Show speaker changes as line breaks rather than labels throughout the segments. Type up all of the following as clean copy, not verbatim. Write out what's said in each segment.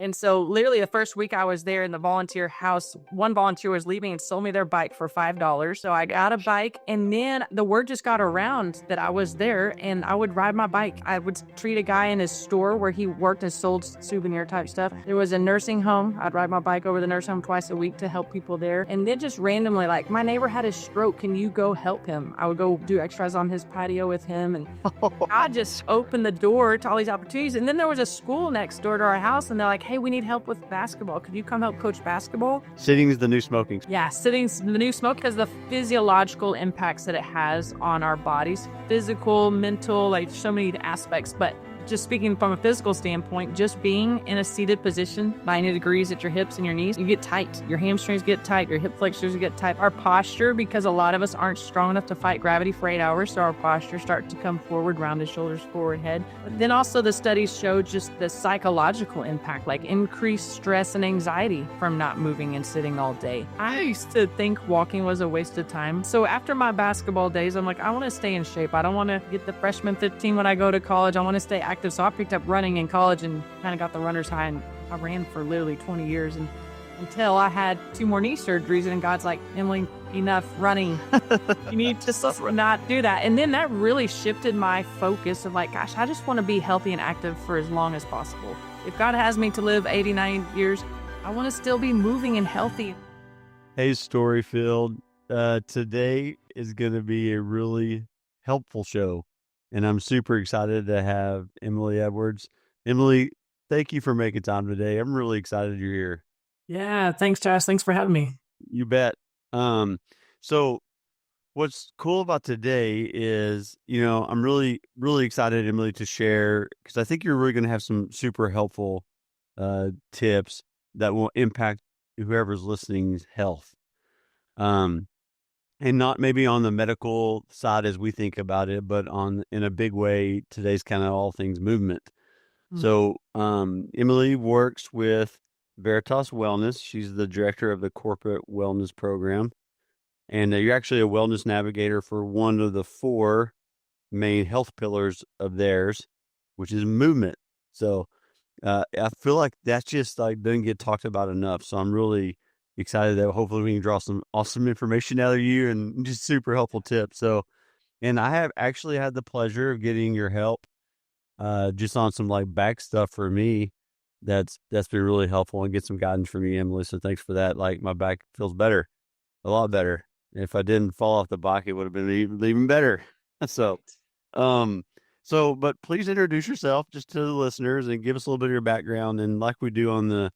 And so literally the first week I was there in the volunteer house, one volunteer was leaving and sold me their bike for $5. So I got a bike, and then the word just got around that I was there and I would ride my bike. I would treat a guy in his store where he worked and sold souvenir type stuff. There was a nursing home. I'd ride my bike over the nursing home twice a week to help people there. And then just randomly, like, my neighbor had a stroke. Can you go help him? I would go do exercise on his patio with him. And I just opened the door to all these opportunities. And then there was a school next door to our house, and they're like, hey, we need help with basketball. Could you come help coach basketball?
Sitting is the new smoking.
Yeah, sitting's the new smoke because the physiological impacts that it has on our bodies, physical, mental, like so many aspects. But just speaking from a physical standpoint, just being in a seated position, 90 degrees at your hips and your knees, you get tight. Your hamstrings get tight. Your hip flexors get tight. Our posture, because a lot of us aren't strong enough to fight gravity for 8 hours, so our posture starts to come forward, rounded shoulders, forward head. But then also the studies show just the psychological impact, like increased stress and anxiety from not moving and sitting all day. I used to think walking was a waste of time. So after my basketball days, I'm like, I want to stay in shape. I don't want to get the freshman 15 when I go to college. I want to stay active. So I picked up running in college and kind of got the runner's high, and I ran for literally 20 years and until I had 2 more knee surgeries, and God's like, Emily, enough running. You need to not do that. And then that really shifted my focus of like, gosh, I just want to be healthy and active for as long as possible. If God has me to live 89 years, I want to still be moving and healthy.
Hey, Storyfield. Today is going to be a really helpful show, and I'm super excited to have Emily Edwards. Emily, thank you for making time today. I'm really excited you're here.
Yeah, thanks, Josh. Thanks for having me.
You bet. So what's cool about today is, I'm really, really excited, Emily, to share, because I think you're really going to have some super helpful tips that will impact whoever's listening's health. And not maybe on the medical side as we think about it, but in a big way, today's kind of all things movement. Mm-hmm. So Emily works with Veritas Wellness. She's the director of the corporate wellness program. And you're actually a wellness navigator for one of the 4 main health pillars of theirs, which is movement. So I feel like that's just like doesn't get talked about enough. So I'm really excited that hopefully we can draw some awesome information out of you and just super helpful tips. So, and I have actually had the pleasure of getting your help just on some like back stuff for me. That's been really helpful, and get some guidance from you, Emily. So thanks for that. Like, my back feels better, a lot better. If I didn't fall off the bike, it would have been even better. So, but please introduce yourself just to the listeners and give us a little bit of your background. And like we do on the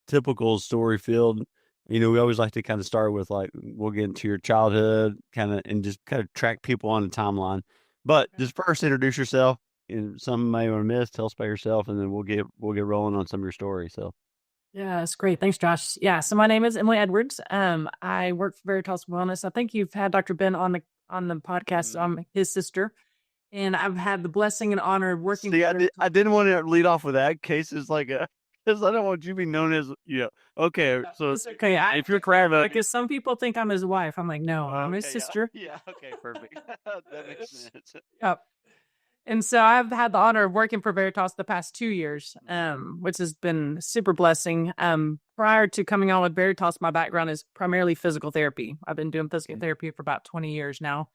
typical Storyfield, we always like to kind of start with like, we'll get into your childhood and just kind of track people on a timeline. But just first introduce yourself. And some may want to miss, tell us about yourself, and then we'll get rolling on some of your story. So,
yeah, that's great. Thanks, Josh. Yeah, so my name is Emily Edwards. I work for Veritas Wellness. I think you've had Dr. Ben on the podcast. Mm-hmm. I'm his sister, and I've had the blessing and honor of working.
See, I didn't want to lead off with that in case it's like because I don't want you to be known as Okay, so
it's okay.
If you're crying
because some people think I'm his wife. I'm like, no, I'm his sister.
Yeah. Okay, perfect. That makes sense.
Yep. And so I've had the honor of working for Veritas the past 2 years, which has been a super blessing. Prior to coming on with Veritas, my background is primarily physical therapy. I've been doing physical therapy for about 20 years now.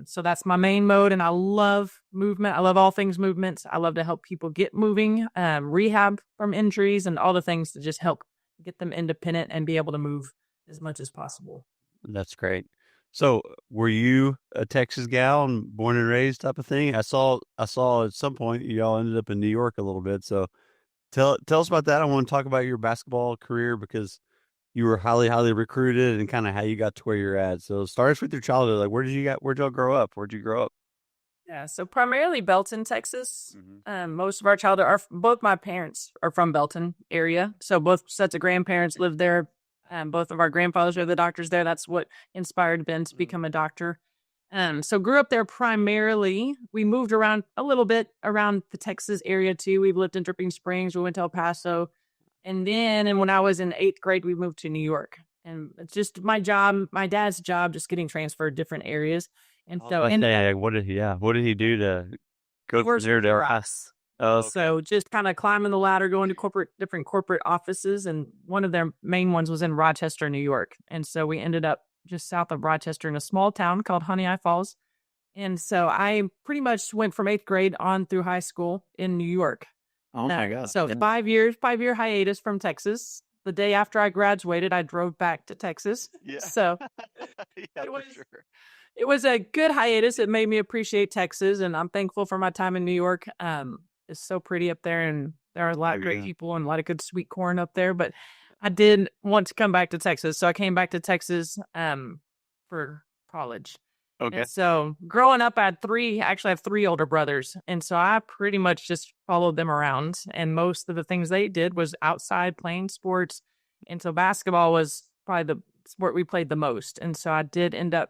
So that's my main mode, and I love movement. I love all things movement. I love to help people get moving, rehab from injuries, and all the things to just help get them independent and be able to move as much as possible.
That's great. So were you a Texas gal and born and raised type of thing? I saw at some point y'all ended up in New York a little bit. So tell us about that. I want to talk about your basketball career because you were highly, highly recruited and kind of how you got to where you're at. So start us with your childhood. Like, where'd y'all grow up? Where'd you grow up?
Yeah. So primarily Belton, Texas. Mm-hmm. Most of our childhood both my parents are from Belton area. So both sets of grandparents lived there. Both of our grandfathers are the doctors there. That's what inspired Ben to become a doctor. So grew up there primarily. We moved around a little bit around the Texas area too. We've lived in Dripping Springs. We went to El Paso. And when I was in 8th grade, we moved to New York. And it's just my dad's job, just getting transferred different areas. And so,
what did he do to go from there to us? Oh,
So just kind of climbing the ladder, going to different corporate offices. And one of their main ones was in Rochester, New York. And so we ended up just south of Rochester in a small town called Honey Eye Falls. And so I pretty much went from 8th grade on through high school in New York.
oh my God.
So 5 year hiatus from Texas. The day after I graduated, I drove back to Texas.
Yeah.
So
Yeah,
it was
for sure.
it was a good hiatus. It made me appreciate Texas, and I'm thankful for my time in New York. It's so pretty up there, and there are a lot of great people and a lot of good sweet corn up there. But I did want to come back to Texas, so I came back to Texas for college.
Okay.
And so growing up, I have 3 older brothers. And so I pretty much just followed them around. And most of the things they did was outside playing sports. And so basketball was probably the sport we played the most. And so I did end up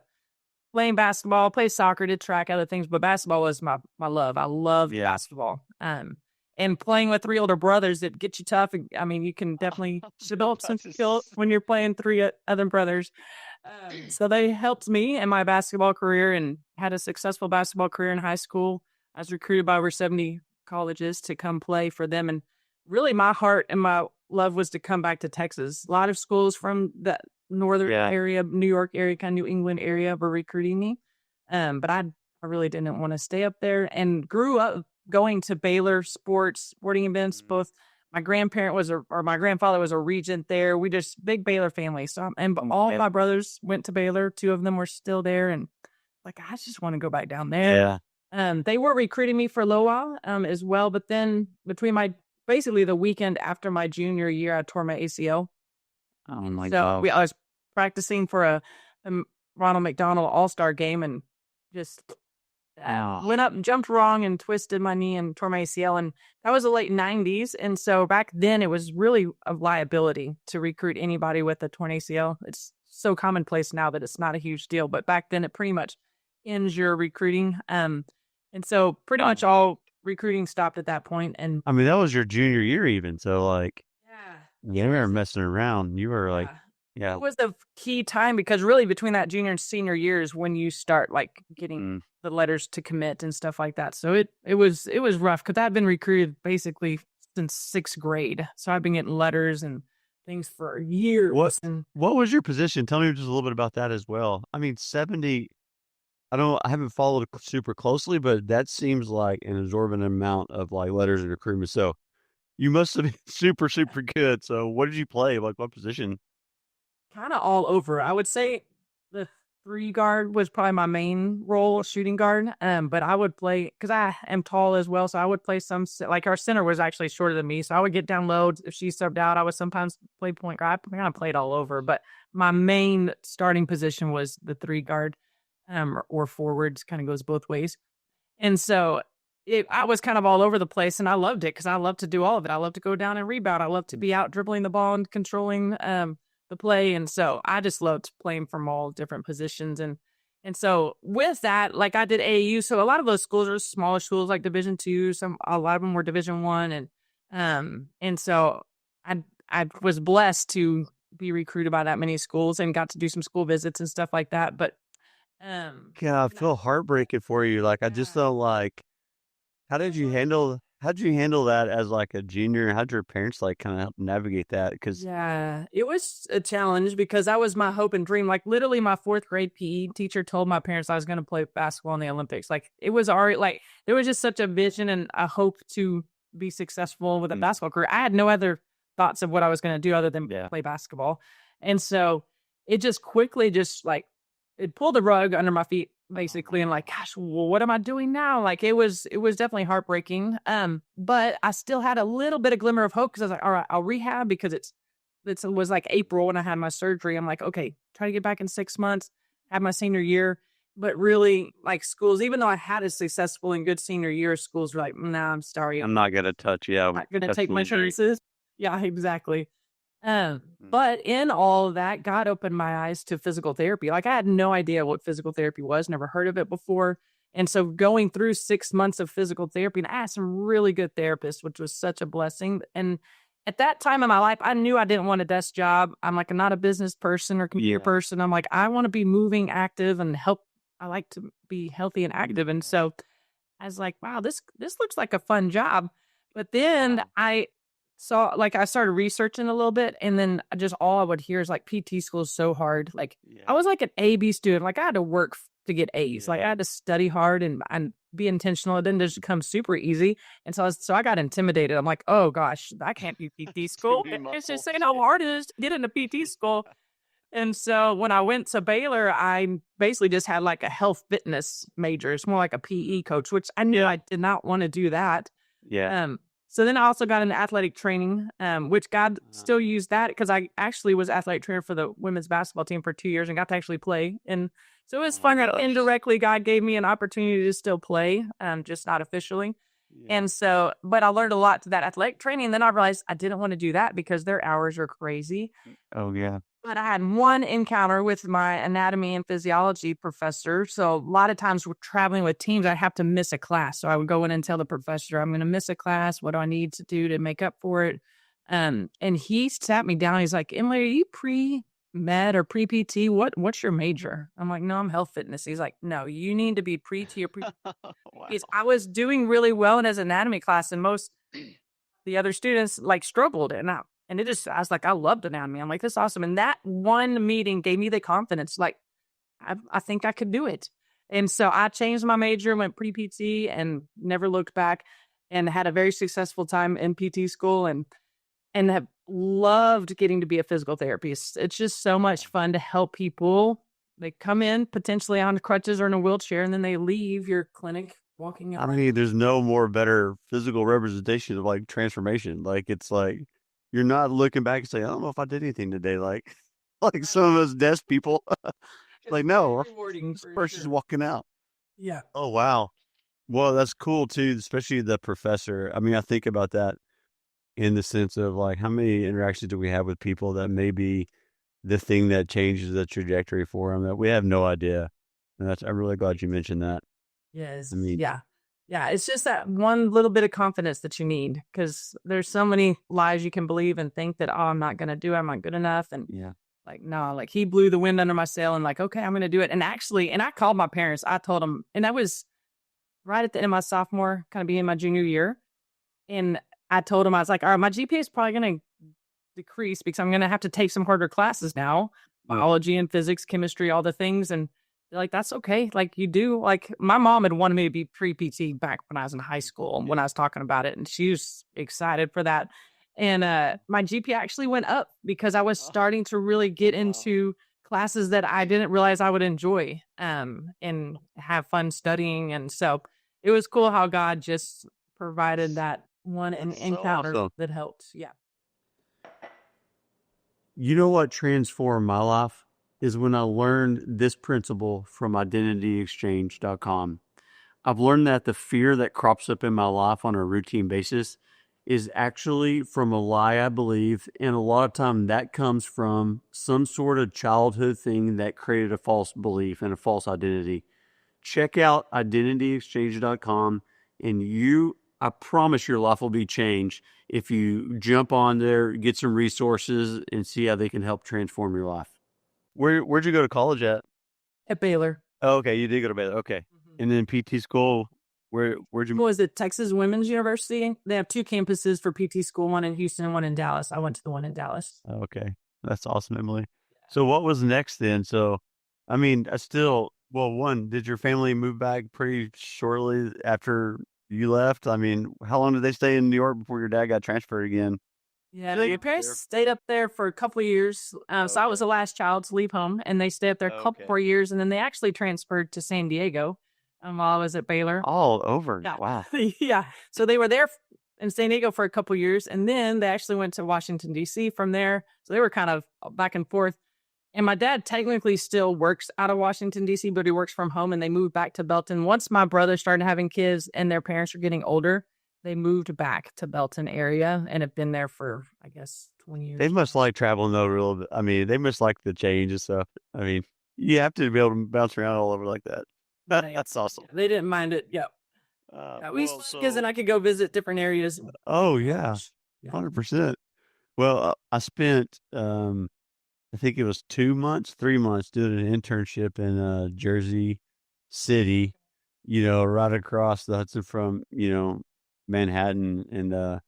playing basketball, play soccer, did track, other things. But basketball was my love. I love basketball. And playing with 3 older brothers, it gets you tough. I mean, you can definitely develop some skills when you're playing 3 other brothers. So they helped me in my basketball career and had a successful basketball career in high school. I was recruited by over 70 colleges to come play for them. And really my heart and my love was to come back to Texas. A lot of schools from the northern area, New York area, kind of New England area were recruiting me. But I really didn't want to stay up there, and grew up going to Baylor sporting events. Both my grandfather was a regent there. We just big Baylor family. So, and all my brothers went to Baylor. 2 of them were still there, and like I just want to go back down there. They were recruiting me for a little while as well, but then between basically the weekend after my junior year, I tore my ACL.
Oh my
God! I was practicing for a Ronald McDonald All-Star game, and just went up and jumped wrong and twisted my knee and tore my ACL. And that was the late 90s. And so back then it was really a liability to recruit anybody with a torn ACL. It's so commonplace now that it's not a huge deal. But back then it pretty much ends your recruiting. And so pretty much all recruiting stopped at that point. And
I mean, that was your junior year even. So like, you weren't messing around. You were like,
it was the key time, because really between that junior and senior year is when you start like getting the letters to commit and stuff like that. So it was rough, because I'd been recruited basically since 6th grade. So I've been getting letters and things for years.
What was your position? Tell me just a little bit about that as well. I mean, 70, I haven't followed super closely, but that seems like an exorbitant amount of like letters and recruitment. So you must have been super, super good. So what did you play? Like what position?
Kind of all over. I would say the 3 guard was probably my main role, shooting guard. But I would play, because I am tall as well, so I would play like our center was actually shorter than me, so I would get down low. If she subbed out, I would sometimes play point guard. I kind of played all over, but my main starting position was the 3 guard, or forwards, kind of goes both ways. And so I was kind of all over the place, and I loved it because I love to do all of it. I love to go down and rebound. I love to be out dribbling the ball and controlling the play. And so I just loved playing from all different positions. And so with that, like I did AAU. So a lot of those schools are smaller schools, like Division II. A lot of them were Division I. And so I was blessed to be recruited by that many schools and got to do some school visits and stuff like that. But
I feel heartbreaking for you. Like I just don't like, how did you handle that as like a junior? How'd your parents like kind of help navigate that? Because
it was a challenge, because that was my hope and dream. Like literally my 4th grade PE teacher told my parents I was going to play basketball in the Olympics. Like it was already like, there was just such a vision and a hope to be successful with a basketball career. I had no other thoughts of what I was going to do other than play basketball. And so it just quickly it pulled the rug under my feet, basically, and like, gosh, well, what am I doing now? Like it was definitely heartbreaking. But I still had a little bit of glimmer of hope, because I was like, all right, I'll rehab, because it was like April when I had my surgery. I'm like, okay, try to get back in 6 months, have my senior year. But really, like schools, even though I had a successful and good senior year, schools were like, nah, I'm sorry.
I'm not going to touch you.
I'm not going to take my chances. Yeah, exactly. But in all of that, God opened my eyes to physical therapy. Like I had no idea what physical therapy was, never heard of it before. And so going through 6 months of physical therapy, and I had some really good therapists, which was such a blessing. And at that time in my life, I knew I didn't want a desk job. I'm like, I'm not a business person or computer person. I'm like, I want to be moving, active, and help. I like to be healthy and active. And so I was like, wow, this looks like a fun job. But then I saw, like, I started researching a little bit, and then just all I would hear is like PT school is so hard. Like, I was like an A-B student. Like, I had to work to get A's. Like, I had to study hard and be intentional. It didn't just come super easy. And so I got intimidated. I'm like, oh gosh, that can't be PT school. It's just saying how hard it is to get into PT school. And so when I went to Baylor, I basically just had like a health fitness major. It's more like a PE coach, which I knew I did not want to do that.
Yeah.
So then I also got into athletic training, which God still used that because I actually was athletic trainer for the women's basketball team for 2 years and got to actually play. And so it was fun that indirectly God gave me an opportunity to still play, just not officially. And so, but I learned a lot to that athletic training. And then I realized I didn't want to do that because their hours are crazy.
Oh, yeah.
But I had one encounter with my anatomy and physiology professor. So a lot of times we're traveling with teams, I'd have to miss a class. So I would go in and tell the professor, I'm going to miss a class. What do I need to do to make up for it? And he sat me down. He's like, Emily, are you pre-med or pre-PT? What's your major? I'm like, no, I'm health fitness. He's like, no, you need to be pre-T or pre. Wow. I was doing really well in his anatomy class, and most the other students like struggled. And I was like, I loved anatomy. I'm like, this is awesome. And that one meeting gave me the confidence, like, I think I could do it. And so I changed my major, went pre-PT and never looked back, and had a very successful time in PT school and have loved getting to be a physical therapist. It's just so much fun to help people. They come in potentially on crutches or in a wheelchair, and then they leave your clinic walking out.
I mean, there's no more better physical representation of like transformation. Like, it's like, you're not looking back and saying, I don't know if I did anything today. Like some of us desk people, like, no, this person's walking out.
Yeah.
Oh, wow. Well, that's cool too, especially the professor. I mean, I think about that in the sense of like, how many interactions do we have with people that may be the thing that changes the trajectory for them that we have no idea. And I'm really glad you mentioned that.
Yes.
I mean,
Yeah, it's just that one little bit of confidence that you need, because there's so many lies you can believe and think that, oh, I'm not going to do it. I'm not good enough. And like, no, like he blew the wind under my sail and like, okay, I'm going to do it. And actually, I called my parents. I told them, and that was right at the end of my sophomore, kind of being my junior year. And I told them, I was like, all right, my GPA is probably going to decrease because I'm going to have to take some harder classes now, biology and physics, chemistry, all the things. And they're like, that's okay. Like, you do, like, my mom had wanted me to be pre-PT back when I was in high school and when I was talking about it, and she was excited for that. And my GPA actually went up because I was starting to really get into classes that I didn't realize I would enjoy and have fun studying. And so it was cool how God just provided that one encounter that helped. Yeah.
You know what transformed my life is when I learned this principle from identityexchange.com. I've learned that the fear that crops up in my life on a routine basis is actually from a lie I believe, and a lot of time that comes from some sort of childhood thing that created a false belief and a false identity. Check out identityexchange.com, and I promise your life will be changed if you jump on there, get some resources, and see how they can help transform your life. Where'd you go to college at?
At Baylor.
Oh, okay, you did go to Baylor. Okay. Mm-hmm. And then PT school, where'd you...
What was it, Texas Women's University? They have 2 campuses for PT school, one in Houston and one in Dallas. I went to the one in Dallas.
Okay. That's awesome, Emily. So what was next then? So, I mean, did your family move back pretty shortly after you left? I mean, how long did they stay in New York before your dad got transferred again?
Yeah, my parents stayed up there for a couple of years. So I was the last child to leave home, and they stayed up there a couple more years, and then they actually transferred to San Diego while I was at Baylor.
All over.
Yeah.
Wow.
Yeah. So they were there in San Diego for a couple of years, and then they actually went to Washington, D.C. from there. So they were kind of back and forth. And my dad technically still works out of Washington, D.C., but he works from home, and they moved back to Belton. Once my brother started having kids and their parents were getting older, they moved back to Belton area and have been there for, I guess, 20 years.
They must like traveling though, real bit. I mean, they must like the change and stuff. I mean, you have to be able to bounce around all over like that. That's awesome.
They didn't mind it. Yeah. We used to kids, and I could go visit different areas.
Oh, yeah. 100%. Well, I spent, I think it was 3 months doing an internship in Jersey City. right across the Hudson from, Manhattan. And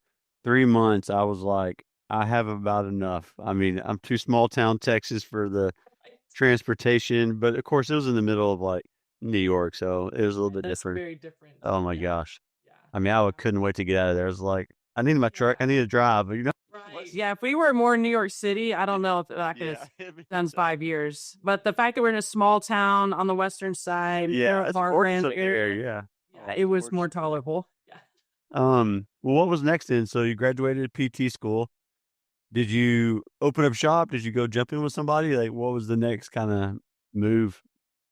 3 months, I was like, I have about enough. I mean, I'm too small town Texas for the transportation, but of course, it was in the middle of like New York, so it was a little bit
That's
different.
very different.
Oh my
Yeah.
gosh.
Yeah.
I mean, couldn't wait to get out of there. I was like, I need my truck. I need to drive,
Right. Yeah. If we were more in New York City, I don't know if I could have done 5 years. But the fact that we're in a small town on the western side,
Yeah, it's
our
fortunate
friends,
there, yeah.
yeah, it was more tolerable. Yeah.
Well, what was next then? So you graduated PT school. Did you open up shop? Did you go jump in with somebody? Like, what was the next kind of move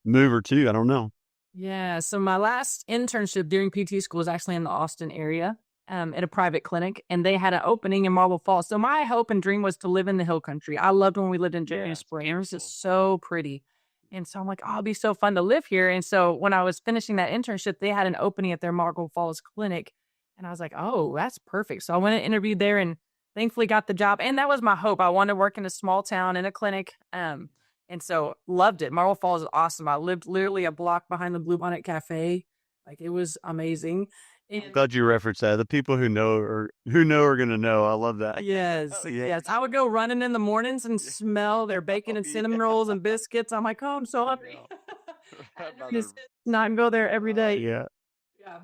or two? I don't know.
Yeah. So my last internship during PT school was actually in the Austin area, at a private clinic, and they had an opening in Marble Falls. So my hope and dream was to live in the hill country. I loved when we lived in Junior Spring. It was just so pretty. And so I'm like, oh, it'd be so fun to live here. And so when I was finishing that internship, they had an opening at their Marble Falls clinic. And I was like, oh, that's perfect. So I went and interviewed there and thankfully got the job. And that was my hope. I wanted to work in a small town in a clinic. And so loved it. Marble Falls is awesome. I lived literally a block behind the Bluebonnet Cafe. Like, it was amazing.
I'm
And
glad you referenced that. The people who know are going to know. I love that.
yes,
yeah.
yes. I would go running in the mornings and smell their bacon and cinnamon rolls and biscuits. I'm like, oh, I'm so hungry. Just not go there every day.
Yeah.
Yeah.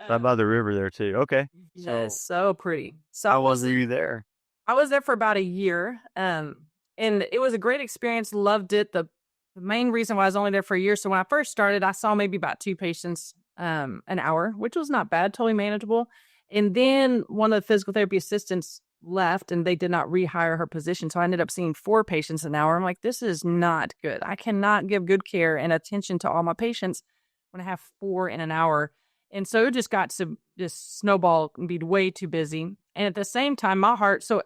Right by the river there too. Okay.
Yes, so pretty. So
How was you there?
I was there for about a year, and it was a great experience. Loved it. The main reason why I was only there for a year. So when I first started, I saw maybe about 2 patients an hour, which was not bad, totally manageable. And then one of the physical therapy assistants left, and they did not rehire her position. So I ended up seeing 4 patients an hour. I'm like, this is not good. I cannot give good care and attention to all my patients when I have 4 in an hour. And so it just got to just snowball and be way too busy. And at the same time, my heart, so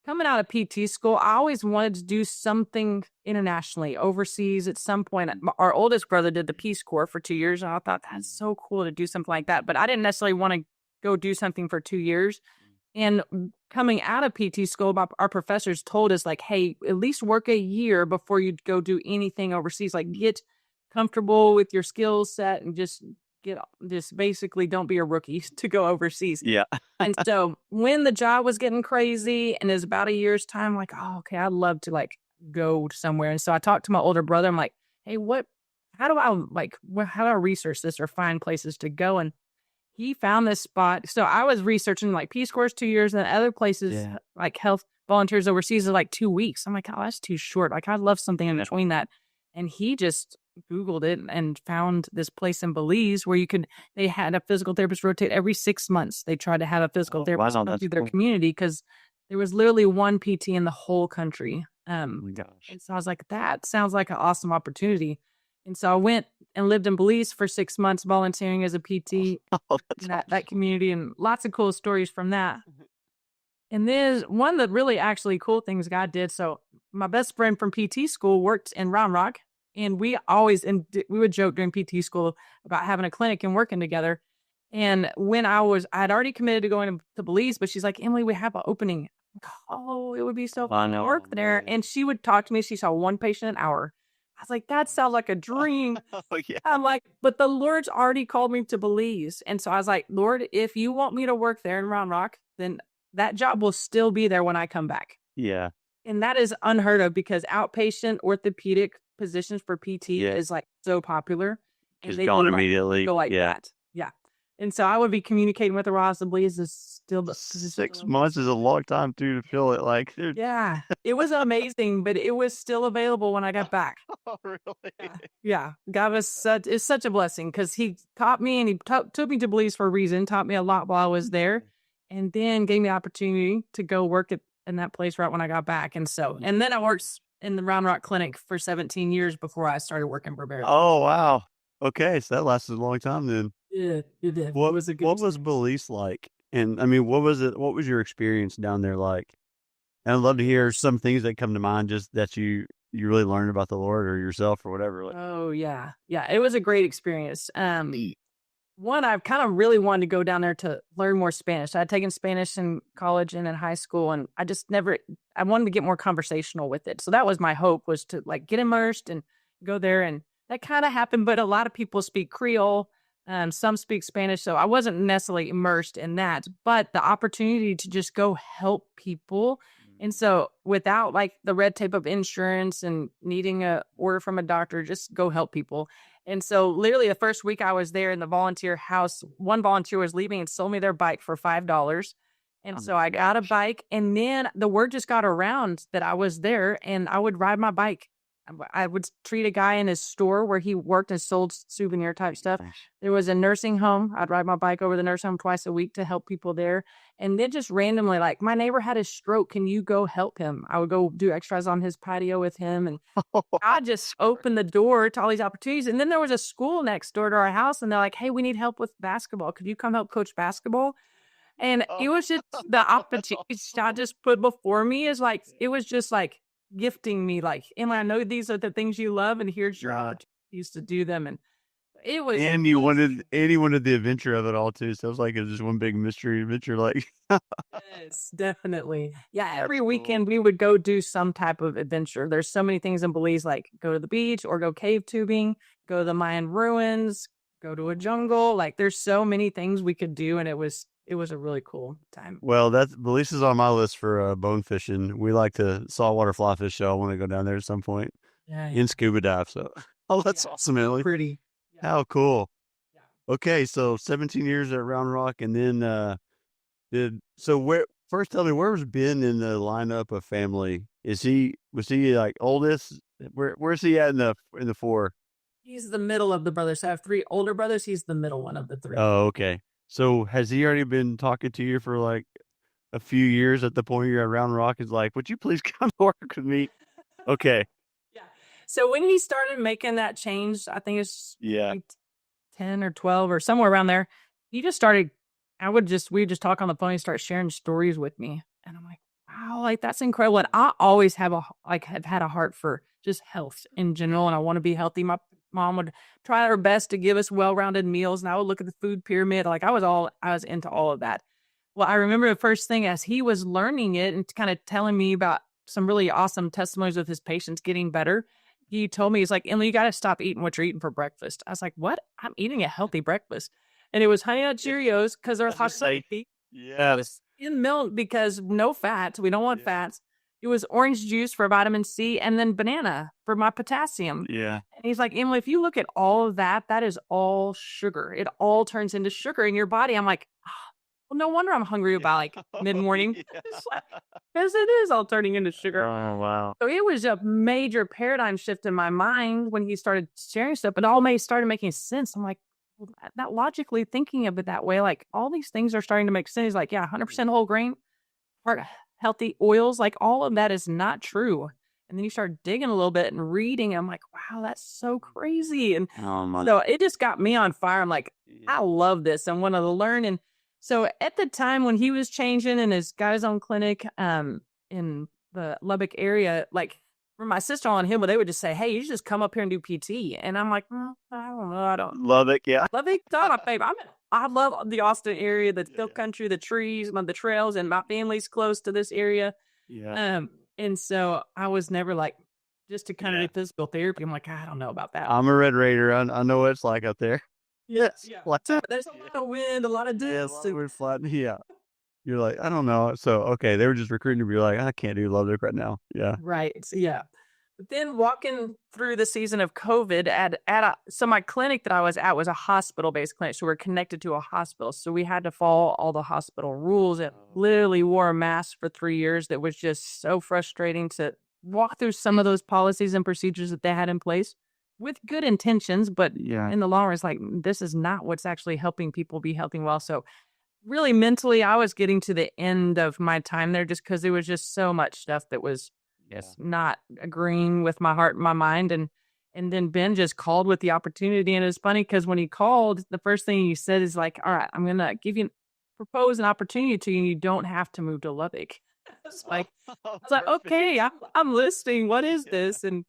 coming out of PT school, I always wanted to do something internationally, overseas at some point. Our oldest brother did the Peace Corps for 2 years, and I thought that's so cool to do something like that. But I didn't necessarily want to go do something for 2 years. And coming out of PT school, our professors told us, like, hey, at least work a year before you go do anything overseas. Like, get comfortable with your skill set and just basically don't be a rookie to go overseas.
Yeah.
And so when the job was getting crazy and it was about a year's time, like, oh, okay, I'd love to like go somewhere. And so I talked to my older brother. I'm like, hey, how do I research this or find places to go? And he found this spot. So I was researching like Peace Corps 2 years, and other places like health volunteers overseas are like 2 weeks. I'm like, oh, that's too short. Like, I'd love something in between that. And he just Googled it and found this place in Belize where they had a physical therapist rotate every 6 months. They tried to have a physical therapist come through their community because there was literally one PT in the whole country.
Oh my gosh.
And so I was like, that sounds like an awesome opportunity. And so I went and lived in Belize for 6 months, volunteering as a PT in that community, and lots of cool stories from that. And then one of the really actually cool things God did. So my best friend from PT school worked in Round Rock, and we would joke during PT school about having a clinic and working together. And when I had already committed to going to Belize, but she's like, Emily, we have an opening. I'm like, oh, it would be so fun to work there. And she would talk to me. She saw 1 patient an hour. I was like, that sounds like a dream.
Yeah.
I'm like, but the Lord's already called me to Belize. And so I was like, Lord, if you want me to work there in Round Rock, then that job will still be there when I come back.
Yeah.
And that is unheard of because outpatient orthopedic positions for PT is like so popular.
Just gone immediately.
Go like that. Yeah. And so I would be communicating with the Ross Belize is still
6 months is a long time too to feel it like. Dude.
Yeah. It was amazing, but it was still available when I got back.
Oh, really?
Yeah. God was such a blessing because he taught me, and he took me to Belize for a reason, taught me a lot while I was there, and then gave me the opportunity to go work in that place right when I got back. And then I worked in the Round Rock Clinic for 17 years before I started working for Veritas.
Oh, wow. Okay, so that lasted a long time then.
Yeah, it did.
What
was
Belize like? And I mean, what was it? What was your experience down there like? And I'd love to hear some things that come to mind, just that you really learned about the Lord or yourself or whatever.
Oh yeah, it was a great experience. One, I've kind of really wanted to go down there to learn more Spanish. I'd taken Spanish in college and in high school, and I wanted to get more conversational with it. So that was my hope, was to like get immersed and go there. And that kind of happened, but a lot of people speak Creole. Some speak Spanish, so I wasn't necessarily immersed in that, but the opportunity to just go help people. And so without like the red tape of insurance and needing a order from a doctor, just go help people. And so literally the first week I was there in the volunteer house, one volunteer was leaving and sold me their bike for $5. And so I got a bike, and then the word just got around that I was there, and I would ride my bike. I would treat a guy in his store where he worked and sold souvenir type stuff. There was a nursing home. I'd ride my bike over the nursing home twice a week to help people there. And then just randomly, like, my neighbor had a stroke. Can you go help him? I would go do exercise on his patio with him. And I just opened the door to all these opportunities. And then there was a school next door to our house, and they're like, hey, we need help with basketball. Could you come help coach basketball? And it was just the opportunities I just put before me is like, it was just like gifting me, like, Emily, I know these are the things you love, and here's your opportunities to do them. And it was,
and you wanted the adventure of it all too. So it was like it was just one big mystery adventure. Like,
yes, definitely. Yeah, every weekend we would go do some type of adventure. There's so many things in Belize, like go to the beach or go cave tubing, go to the Mayan ruins, go to a jungle. Like there's so many things we could do, and it was a really cool time.
Well, Belize is on my list for bone fishing. We like to saltwater fly fish, so I want to go down there at some point in scuba dive. So, that's awesome, Emily.
Pretty.
Yeah. How cool. Yeah. Okay, so 17 years at Round Rock, and then first tell me, where was Ben in the lineup of family? Was he like oldest? Where's he at in the four?
He's the middle of the brothers. I have 3 older brothers. He's the middle one of the 3.
Oh, okay. So has he already been talking to you for like a few years at the point you're at Round Rock? Is like, would you please come to work with me? Okay.
Yeah. So when he started making that change, I think it's like 10 or 12 or somewhere around there, he just started, we would just talk on the phone and start sharing stories with me. And I'm like, wow, like that's incredible. And I always have had a heart for just health in general. And I want to be healthy. My mom would try her best to give us well-rounded meals, and I would look at the food pyramid. Like I was into all of that. Well, I remember the first thing as he was learning it and kind of telling me about some really awesome testimonies of his patients getting better. He told me, he's like, Emily, you got to stop eating what you're eating for breakfast. I was like, what? I'm eating a healthy breakfast. And it was Honey Nut Cheerios because they're hot healthy.
Yeah.
It was in milk because no fats. We don't want fats. It was orange juice for vitamin C, and then banana for my potassium.
Yeah.
And he's like, Emily, if you look at all of that, that is all sugar. It all turns into sugar in your body. I'm like, well, no wonder I'm hungry about like mid-morning. Because it is all turning into sugar.
Oh, wow.
So it was a major paradigm shift in my mind when he started sharing stuff. It all started making sense. I'm like, well, that logically thinking of it that way, like all these things are starting to make sense. He's like, yeah, 100% whole grain, part healthy oils, like all of that is not true. And then you start digging a little bit and reading. I'm like, wow, that's so crazy. And so it just got me on fire. I'm like, I love this. I want to learn. And so at the time when he was changing and got his own clinic in the Lubbock area, like for my sister-in-law and him, they would just say, hey, you just come up here and do PT. And I'm like, I don't know. I don't.
Lubbock, yeah.
Lubbock, my favorite. I love the Austin area, the hill country, the trees, the trails, and my family's close to this area.
Yeah.
And so I was never like, just to kind of do physical therapy. I'm like, I don't know about that.
I'm a Red Raider. I know what it's like up there. Yes.
Yeah.
What's that?
There's a lot of wind, a lot of dust.
Yeah. You're like, I don't know. So, okay, they were just recruiting to be like, I can't do Lubbock right now. Yeah.
Right. Yeah. But then walking through the season of COVID so my clinic that I was at was a hospital-based clinic. So we're connected to a hospital. So we had to follow all the hospital rules. It literally wore a mask for 3 years. That was just so frustrating to walk through some of those policies and procedures that they had in place with good intentions. But in the long run, it's like, this is not what's actually helping people be healthy and well. So really mentally, I was getting to the end of my time there just because there was just so much stuff that was not agreeing with my heart and my mind. And then Ben just called with the opportunity. And it's funny because when he called, the first thing he said is like, all right, I'm going to propose an opportunity to you. And you don't have to move to Lubbock. It's like, okay, I'm listening. What is this? And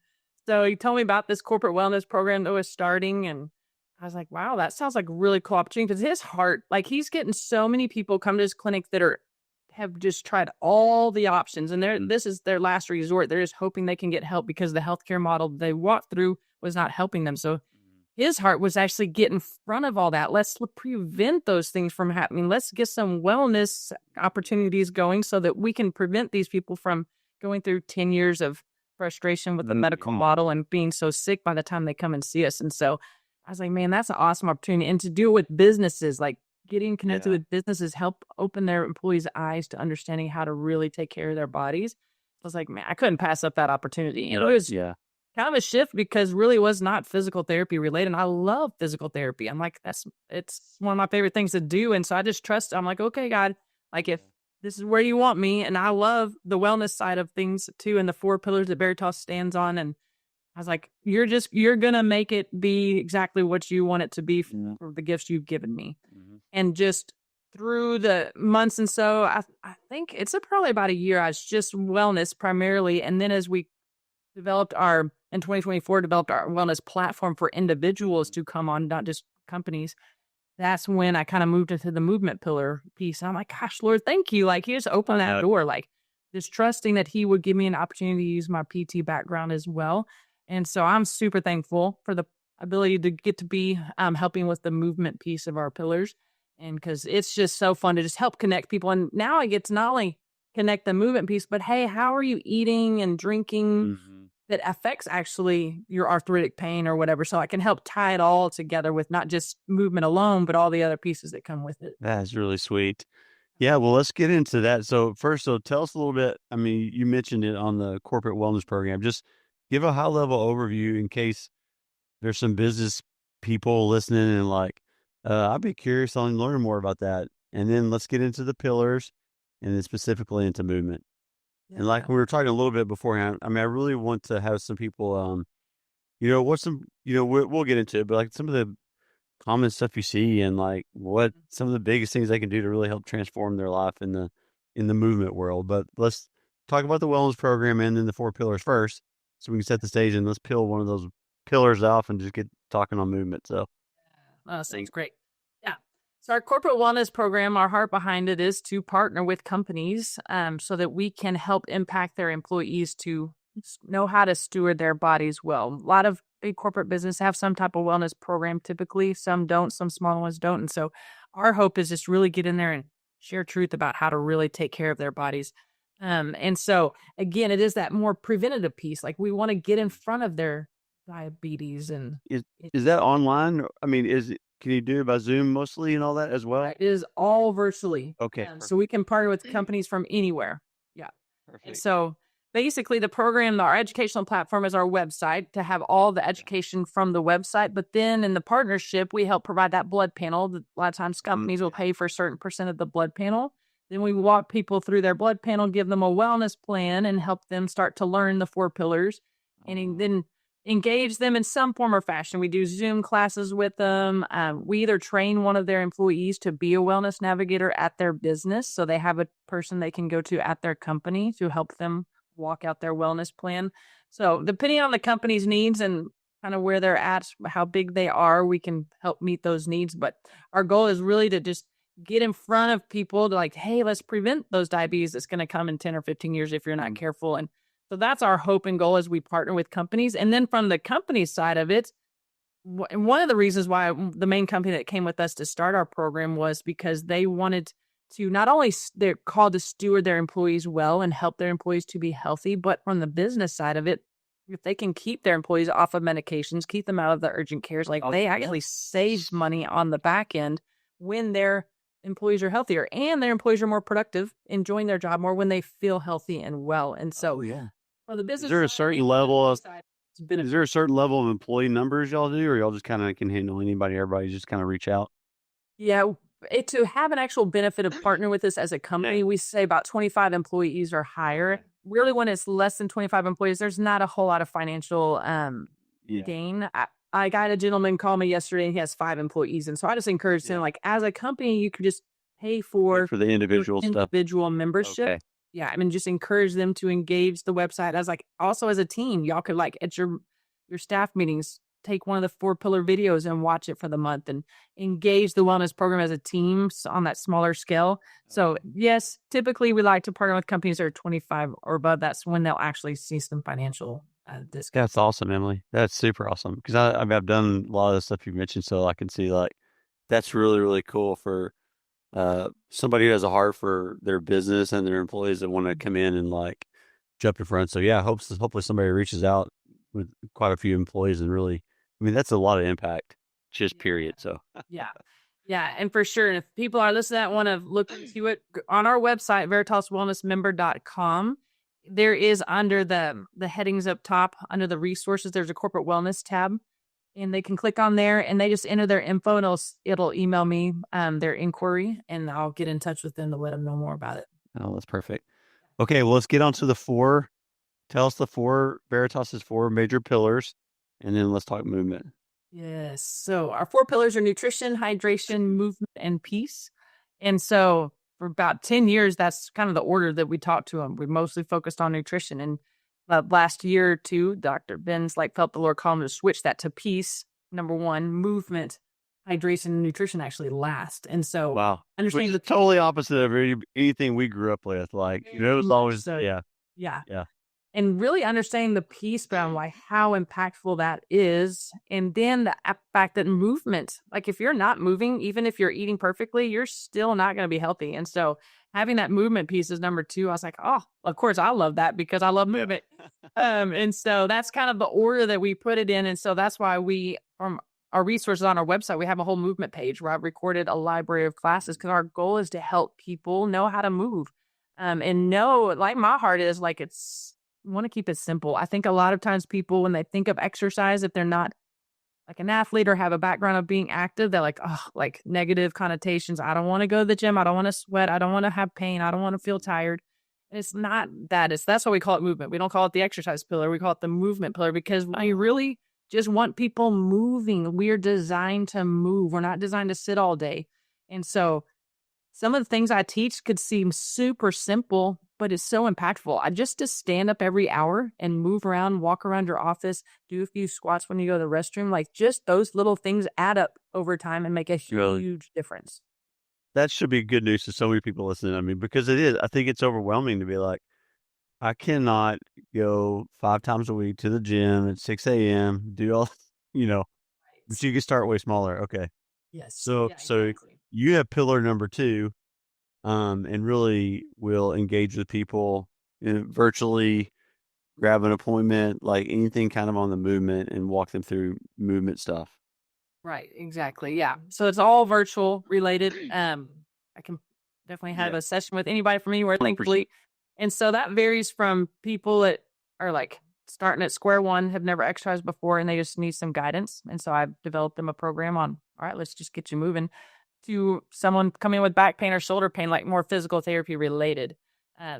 so he told me about this corporate wellness program that was starting. And I was like, wow, that sounds like a really cool opportunity. Because his heart, like he's getting so many people come to his clinic that have just tried all the options. And this is their last resort. They're just hoping they can get help because the healthcare model they walked through was not helping them. So his heart was actually get in front of all that. Let's prevent those things from happening. Let's get some wellness opportunities going so that we can prevent these people from going through 10 years of frustration with the medical model and being so sick by the time they come and see us. And so I was like, man, that's an awesome opportunity. And to do it with businesses, like getting connected with businesses, help open their employees' eyes to understanding how to really take care of their bodies. I was like, man, I couldn't pass up that opportunity. You know, it was kind of a shift because really was not physical therapy related. And I love physical therapy. I'm like, it's one of my favorite things to do. And so I just trust, I'm like, okay, God, like if this is where you want me. And I love the wellness side of things too. And the 4 pillars that Veritas stands on. And I was like, you're going to make it be exactly what you want it to be for the gifts you've given me. And just through the months. And so I think it's probably about a year. I was just wellness primarily. And then as we in 2024, developed our wellness platform for individuals to come on, not just companies. That's when I kind of moved into the movement pillar piece. And I'm like, gosh, Lord, thank you. Like, he just opened that door, like just trusting that he would give me an opportunity to use my PT background as well. And so I'm super thankful for the ability to get to be helping with the movement piece of our pillars. And because it's just so fun to just help connect people. And now I get to not only connect the movement piece, but hey, how are you eating and drinking that affects actually your arthritic pain or whatever? So I can help tie it all together with not just movement alone, but all the other pieces that come with it.
That's really sweet. Yeah, well, let's get into that. So first, tell us a little bit. I mean, you mentioned it on the corporate wellness program. Just give a high-level overview in case there's some business people listening and like, I'd be curious on learning more about that. And then let's get into the pillars and then specifically into movement. And like we were talking a little bit beforehand, I mean, I really want to have some people, we'll get into it, but like some of the common stuff you see and like what some of the biggest things they can do to really help transform their life in the movement world. But let's talk about the wellness program and then the 4 pillars first, so we can set the stage and let's peel one of those pillars off and just get talking on movement. So
sounds great. Yeah. So our corporate wellness program, our heart behind it is to partner with companies so that we can help impact their employees to know how to steward their bodies well. A lot of big corporate business have some type of wellness program typically. Some don't, some small ones don't. And so our hope is just really get in there and share truth about how to really take care of their bodies. And so again, it is that more preventative piece. Like we want to get in front of their diabetes. And
is that online? I mean, can you do it by Zoom mostly and all that as well?
It is all virtually.
Okay.
So we can partner with companies from anywhere. Yeah.
Perfect.
And so basically the program, our educational platform is our website to have all the education from the website. But then in the partnership, we help provide that blood panel. A lot of times companies will pay for a certain percent of the blood panel. Then we walk people through their blood panel, give them a wellness plan and help them start to learn the 4 pillars and then engage them in some form or fashion. We do Zoom classes with them. We either train one of their employees to be a wellness navigator at their business. So they have a person they can go to at their company to help them walk out their wellness plan. So depending on the company's needs and kind of where they're at, how big they are, we can help meet those needs. But our goal is really to just get in front of people to like, hey, let's prevent those diabetes that's going to come in 10 or 15 years if you're not careful. And so that's our hope and goal as we partner with companies. And then from the company side of it, one of the reasons why the main company that came with us to start our program was because they wanted to not only they're called to steward their employees well and help their employees to be healthy, but from the business side of it, if they can keep their employees off of medications, keep them out of the urgent cares, like they actually save money on the back end when their employees are healthier and their employees are more productive, enjoying their job more when they feel healthy and well. And so, for the business,
is there a certain level of employee numbers y'all do, or y'all just kind of can handle anybody, everybody just kind of reach out?
Yeah. To have an actual benefit of partnering with us as a company, we say about 25 employees or higher. Really, when it's less than 25 employees, there's not a whole lot of financial gain. I got a gentleman call me yesterday and he has 5 employees. And so I just encouraged him, like, as a company, you could just pay for
the individual stuff,
individual membership.
Okay.
Yeah. I mean, just encourage them to engage the website as like, also as a team, y'all could like at your staff meetings, take one of the 4 pillar videos and watch it for the month and engage the wellness program as a team on that smaller scale. So yes, typically we like to partner with companies that are 25 or above. That's when they'll actually see some financial
That's awesome, Emily. That's super awesome. Because I mean, I've done a lot of the stuff you mentioned, so I can see like that's really, really cool for somebody who has a heart for their business and their employees that want to come in and like jump in front. So yeah, hopefully somebody reaches out with quite a few employees and really, I mean, that's a lot of impact, just period. So
Yeah. Yeah. And for sure. And if people are listening that want to look into it on our website, veritaswellnessmember.com, there is under the headings up top under the resources, there's a corporate wellness tab. And they can click on there and they just enter their info and it'll email me their inquiry and I'll get in touch with them to let them know more about it.
oh, that's perfect. Okay, well, let's get on to tell us Veritas's four major pillars, and then let's talk movement.
Yes. So our 4 pillars are nutrition, hydration, movement, and peace. And so for about 10 years, that's kind of the order that we talked to them. We mostly focused on nutrition. And last year or two, Dr. Ben's felt the Lord call him to switch that to peace. Number 1, movement, hydration, and nutrition actually last. And so
Wow.
understanding
Which is totally opposite of anything we grew up with. Like, it was always,
yeah.
Yeah.
And really understanding the piece around how impactful that is. And then the fact that movement, if you're not moving, even if you're eating perfectly, you're still not going to be healthy. And so having that movement piece is number 2. I was like, oh, of course I love that because I love movement. And so that's kind of the order that we put it in. And so that's why from our resources on our website, we have a whole movement page where I've recorded a library of classes because our goal is to help people know how to move. And know, my heart is want to keep it simple. I think a lot of times people, when they think of exercise, if they're not an athlete or have a background of being active, they're negative connotations. I don't want to go to the gym. I don't want to sweat. I don't want to have pain. I don't want to feel tired. And it's not that. That's why we call it movement. We don't call it the exercise pillar. We call it the movement pillar because we really just want people moving. We're designed to move. We're not designed to sit all day. And so some of the things I teach could seem super simple, but it's so impactful. Just to stand up every hour and move around, walk around your office, do a few squats when you go to the restroom, just those little things add up over time and make a huge difference.
That should be good news to so many people listening. I mean, because it is. I think it's overwhelming to be like, I cannot go 5 times a week to the gym at 6 a.m., do all, but you can start way smaller. Okay.
Yes.
So you have pillar number 2, and really will engage with people virtually, grab an appointment, anything kind of on the movement and walk them through movement stuff.
Right. Exactly. Yeah. So it's all virtual related. I can definitely have a session with anybody from anywhere, thankfully. And so that varies from people that are starting at square one, have never exercised before, and they just need some guidance. And so I've developed them a program on, all right, let's just get you moving, to someone coming with back pain or shoulder pain, more physical therapy related.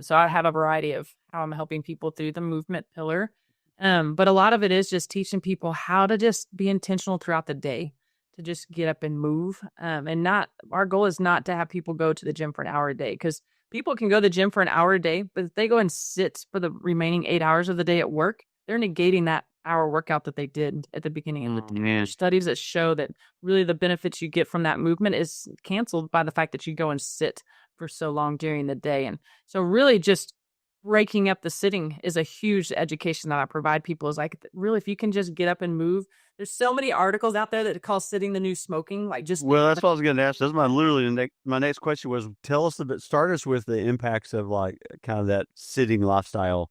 So I have a variety of how I'm helping people through the movement pillar. But a lot of it is just teaching people how to just be intentional throughout the day, to just get up and move. And our goal is not to have people go to the gym for an hour a day, because people can go to the gym for an hour a day, but if they go and sit for the remaining 8 hours of the day at work, they're negating that hour workout that they did at the beginning of the day. There's studies that show that really the benefits you get from that movement is canceled by the fact that you go and sit for so long during the day. And so really just breaking up the sitting is a huge education that I provide people, is really, if you can just get up and move. There's so many articles out there that call sitting the new smoking.
Well, that's what I was going to ask. That's my next question was, start us with the impacts of kind of that sitting lifestyle.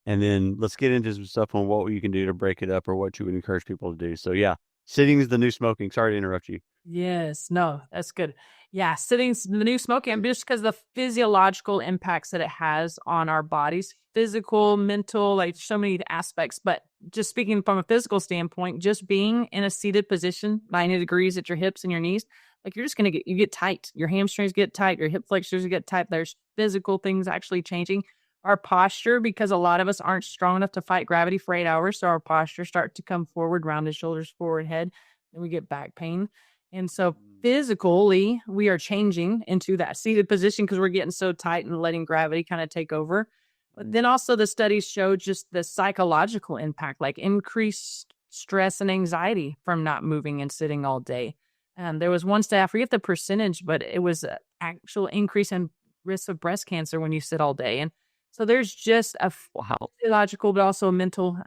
And then let's get into some stuff on what you can do to break it up, or what you would encourage people to do. So yeah, sitting is the new smoking. Sorry to interrupt you.
Yes, no, that's good. Yeah, sitting's the new smoking, just because the physiological impacts that it has on our bodies, physical, mental, so many aspects. But just speaking from a physical standpoint, just being in a seated position, 90 degrees at your hips and your knees, you're just going to get tight. Your hamstrings get tight. Your hip flexors get tight. There's physical things actually changing. Our posture, because a lot of us aren't strong enough to fight gravity for 8 hours. So our posture starts to come forward, rounded shoulders, forward head, and we get back pain. And so physically, we are changing into that seated position because we're getting so tight and letting gravity kind of take over. But then also the studies show just the psychological impact, increased stress and anxiety from not moving and sitting all day. There was one study, I forget the percentage, but it was an actual increase in risk of breast cancer when you sit all day. And So there's just a
Wow.
physiological, but also a mental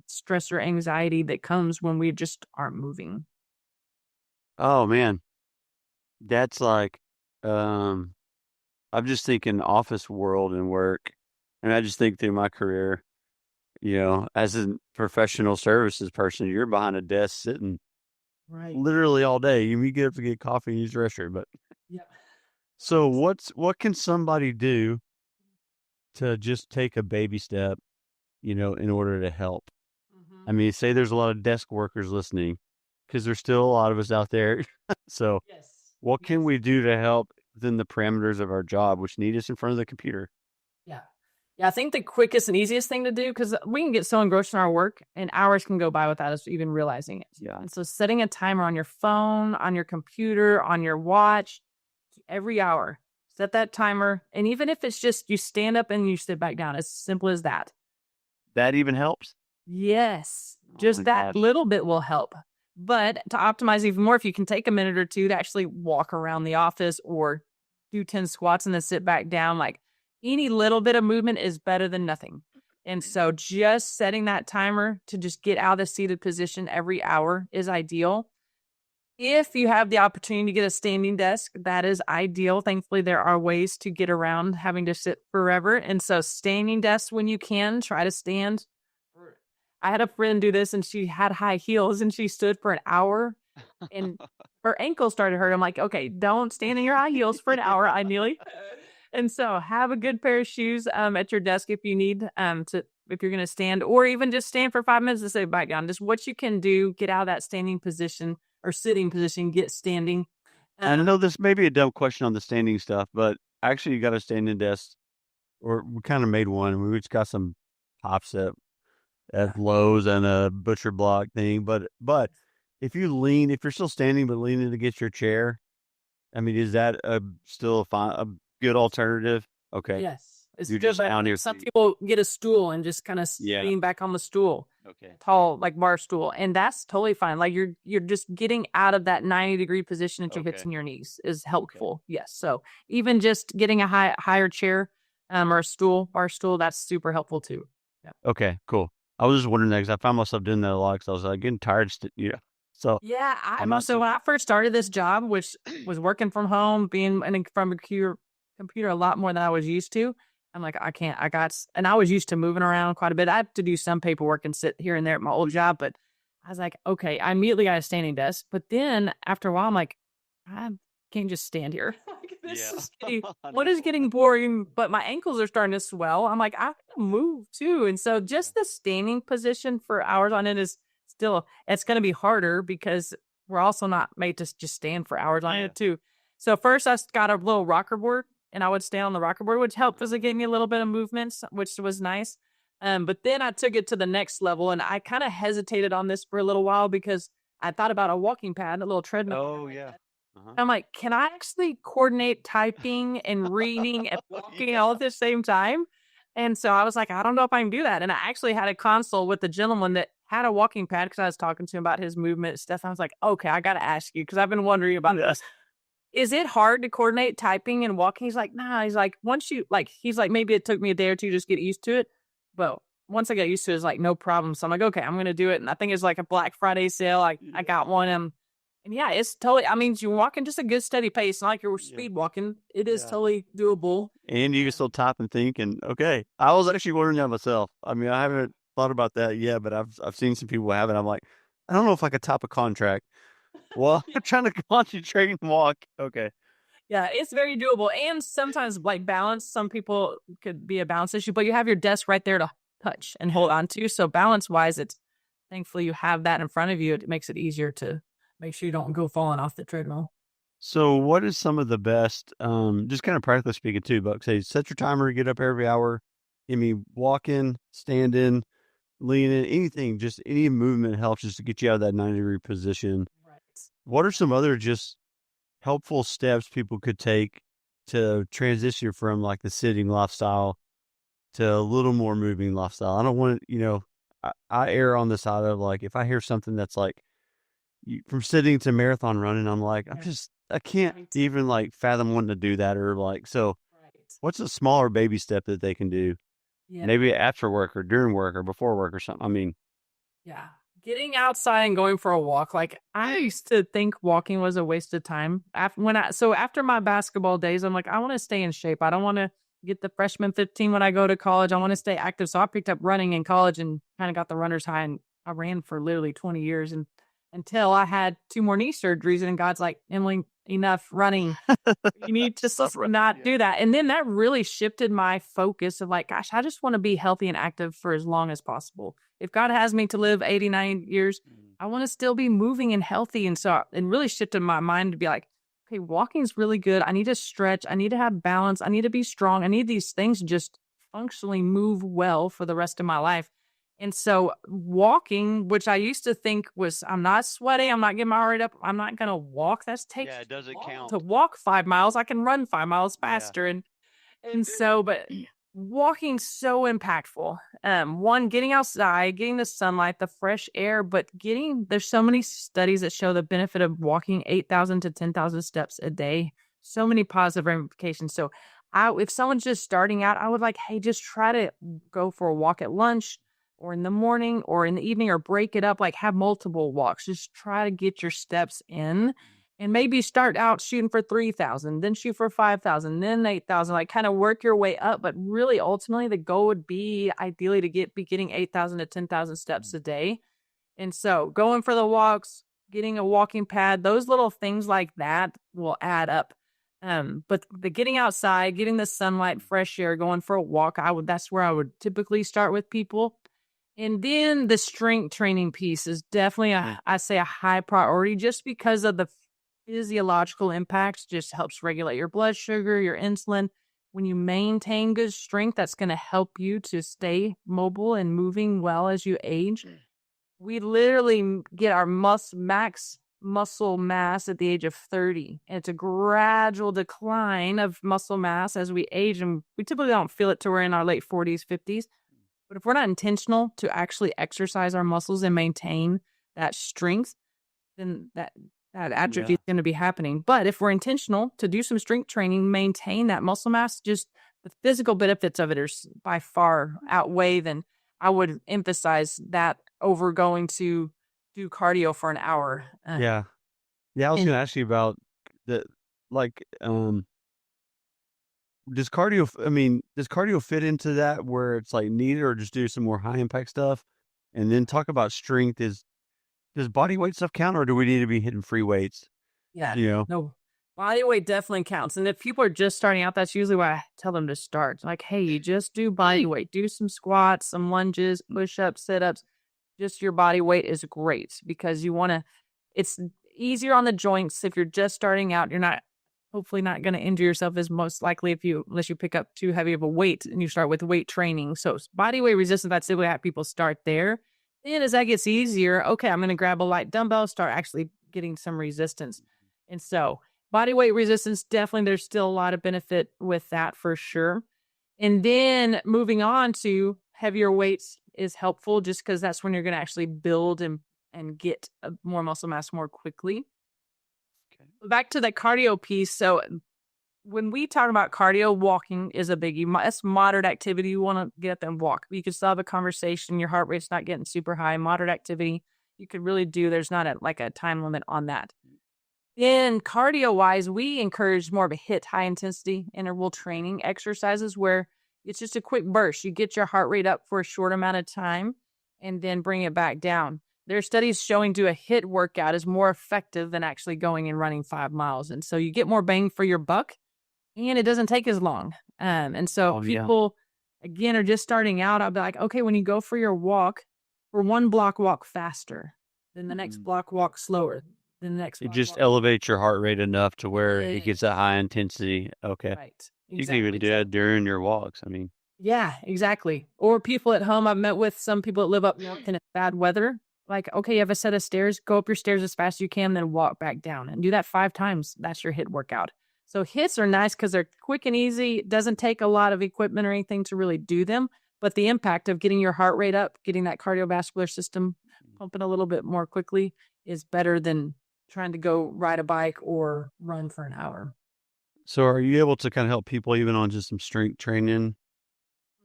stress or anxiety that comes when we just aren't moving.
Oh man, that's like, um, I'm just thinking office world and work, and I just think through my career, as a professional services person, you're behind a desk sitting
Right.
literally all day. You get up to get coffee and use the restroom, but
Yeah.
so what can somebody do to just take a baby step, in order to help?
Hmm.
I mean, say there's a lot of desk workers listening, because there's still a lot of us out there. So
Yes.
what can
Yes.
we do to help within the parameters of our job, which need us in front of the computer?
Yeah. Yeah. I think the quickest and easiest thing to do, because we can get so engrossed in our work and hours can go by without us even realizing it.
Yeah.
And so setting a timer on your phone, on your computer, on your watch, every hour, set that timer. And even if it's just you stand up and you sit back down, as simple as that.
That even helps?
Yes,
Oh my
just that
gosh.
little bit will help. But to optimize even more, if you can take a minute or two to actually walk around the office or do 10 squats and then sit back down, like any little bit of movement is better than nothing. And so just setting that timer to just get out of the seated position every hour is ideal. If you have the opportunity to get a standing desk, that is ideal. Thankfully, there are ways to get around having to sit forever. And so standing desks when you can, try to stand. I had a friend do this and she had high heels and she stood for an hour and her ankle started hurt. I'm like, okay, don't stand in your high heels for an hour, ideally. And so have a good pair of shoes at your desk if you need to if you're gonna stand, or even just stand for 5 minutes and sit back down. Just what you can do, get out of that standing position or sitting position, get standing.
I
Um,
know this may be a dumb question on the standing stuff, but actually you got a standing desk, or we kind of made one, and we just got some pops at
yeah.
Lowe's and a butcher block thing. But if you're still standing but leaning against your chair, I mean, is that still a good alternative? Okay,
Yes. It's
you're
good,
just
but
on your
some
feet.
people get a stool and just kind of
Yeah.
lean back on the stool,
Okay.
tall, like bar stool. And that's totally fine. Like you're just getting out of that 90-degree position at your hips
Okay.
and your knees is
Okay.
helpful. Yes. So even just getting a higher chair or a stool, bar stool, that's super helpful too. Yeah.
Okay. Cool. I was just wondering that because I found myself doing that a lot because I was like getting tired. So
Yeah,
I'm not
so
too.
when I first started this job, which was working from home, being from a computer a lot more than I was used to, I'm like, I can't. And I was used to moving around quite a bit. I have to do some paperwork and sit here and there at my old job, but I was like, okay, I immediately got a standing desk. But then after a while, I'm like, I can't just stand here. Like, this
Yeah.
is getting
I
what is
know.
getting boring. But my ankles are starting to swell. I'm like, I have to move too, and so
Yeah.
just the standing position for hours on end is still it's going to be harder because we're also not made to just stand for hours on
Yeah.
it too. So first I got a little rocker board and I would stand on the rocker board, which helped because it gave me a little bit of movements, which was nice. But then I took it to the next level and I kind of hesitated on this for a little while because I thought about a walking pad, a little treadmill.
Oh yeah. Uh-huh.
I'm like, can I actually coordinate typing and reading and walking
Yeah.
all at the same time? And so I was like, I don't know if I can do that. And I actually had a consult with the gentleman that had a walking pad because I was talking to him about his movement and stuff. I was like, okay, I got to ask you because I've been wondering about
Yeah.
this. Is it hard to coordinate typing and walking? He's like, nah. He's like, he's like, maybe it took me a day or two to just get used to it. But once I got used to it, it's like, no problem. So I'm like, okay, I'm going to do it. And I think it's like a Black Friday sale. I got one. And yeah, it's totally, I mean, you're walking just a good steady pace, not like you're
Yeah.
speed walking. It is
Yeah.
totally doable.
And you can still type and think. And okay, I was actually wondering that myself. I mean, I haven't thought about that yet, but I've seen some people have it. I'm like, I don't know if I could type a contract. Well, I'm trying to concentrate and walk. Okay.
Yeah, it's very doable. And sometimes like balance, some people could be a balance issue, but you have your desk right there to touch and hold on to. So balance wise, it's thankfully you have that in front of you. It makes it easier to make sure you don't go falling off the treadmill.
So what is some of the best, just kind of practically speaking too, but say set your timer, get up every hour. I mean, walking, standing, leaning, anything, just any movement helps just to get you out of that 90-degree position.
Right.
What are some other just helpful steps people could take to transition from like the sitting lifestyle to a little more moving lifestyle? I don't want to, I err on the side of like, if I hear something that's like from sitting to marathon running, I'm like,
Yeah.
I can't
Right.
even like fathom wanting to do that or like, so
Right.
What's a smaller baby step that they can do?
Yeah.
Maybe after work or during work or before work or something. I mean,
Yeah. Getting outside and going for a walk. Like I used to think walking was a waste of time. After my basketball days, I'm like, I want to stay in shape. I don't want to get the freshman 15 when I go to college. I want to stay active. So I picked up running in college and kind of got the runner's high, and I ran for literally 20 years and until I had 2 more knee surgeries, and God's like, Emily, enough running. You need to not do that. And then that really shifted my focus of like, gosh, I just want to be healthy and active for as long as possible. If God has me to live 89 years, I want to still be moving and healthy. And so it really shifted my mind to be like, okay, walking is really good. I need to stretch. I need to have balance. I need to be strong. I need these things to just functionally move well for the rest of my life. And so walking, which I used to think was, I'm not sweating, I'm not getting my heart rate up, I'm not going to walk.
it doesn't count
to walk 5 miles. I can run 5 miles faster. But walking's so impactful. One, getting outside, getting the sunlight, the fresh air, but there's so many studies that show the benefit of walking 8,000 to 10,000 steps a day. So many positive ramifications. So if someone's just starting out, I would like, hey, just try to go for a walk at lunch or in the morning or in the evening, or break it up, like have multiple walks. Just try to get your steps in and maybe start out shooting for 3,000, then shoot for 5,000, then 8,000, like kind of work your way up. But really, ultimately, the goal would be ideally to be getting 8,000 to 10,000 steps a day. And so going for the walks, getting a walking pad, those little things like that will add up. But the getting outside, getting the sunlight, fresh air, going for a walk, that's where I would typically start with people. And then the strength training piece is definitely, I say, a high priority just because of the physiological impacts. Just helps regulate your blood sugar, your insulin. When you maintain good strength, that's going to help you to stay mobile and moving well as you age. We literally get our max muscle mass at the age of 30. And it's a gradual decline of muscle mass as we age. And we typically don't feel it till we're in our late 40s, 50s. But if we're not intentional to actually exercise our muscles and maintain that strength, then that atrophy is going to be happening. But if we're intentional to do some strength training, maintain that muscle mass, just the physical benefits of it are by far outweigh. Then I would emphasize that over going to do cardio for an hour.
Yeah. I was going to ask you about the, like, does cardio fit into that where it's like needed, or just do some more high impact stuff? And then talk about strength. Does body weight stuff count, or do we need to be hitting free weights?
Yeah. No, body weight definitely counts. And if people are just starting out, that's usually why I tell them to start. Like, hey, you just do body weight, do some squats, some lunges, push-ups, sit-ups. Just your body weight is great because it's easier on the joints. If you're just starting out, you're hopefully not going to injure yourself as most likely unless you pick up too heavy of a weight and you start with weight training. So body weight resistance, that's typically how people start there. Then as that gets easier, okay, I'm going to grab a light dumbbell, start actually getting some resistance. And so body weight resistance, definitely there's still a lot of benefit with that for sure. And then moving on to heavier weights is helpful just because that's when you're going to actually build and get more muscle mass more quickly. Back to the cardio piece. So when we talk about cardio, walking is a biggie. That's moderate activity. You want to get up and walk. You can still have a conversation. Your heart rate's not getting super high. Moderate activity you could really do. There's not a time limit on that. Then cardio-wise, we encourage more of a HIIT, high intensity interval training exercises where it's just a quick burst. You get your heart rate up for a short amount of time and then bring it back down. There are studies showing a HIIT workout is more effective than actually going and running 5 miles. And so you get more bang for your buck and it doesn't take as long. And so people, again, are just starting out. I'll be like, okay, when you go for your walk, for one block, walk faster. Then the next block, walk slower. Then the next block,
just elevate your heart rate enough to where it gets a high intensity. Okay.
Right.
You can even do that during your walks. I mean.
Yeah, exactly. Or people at home. I've met with some people that live up north in bad weather. Like, okay, you have a set of stairs, go up your stairs as fast as you can, then walk back down and do that 5 times. That's your HIIT workout. So HIITs are nice because they're quick and easy. It doesn't take a lot of equipment or anything to really do them. But the impact of getting your heart rate up, getting that cardiovascular system pumping a little bit more quickly is better than trying to go ride a bike or run for an hour.
So are you able to kind of help people even on just some strength training?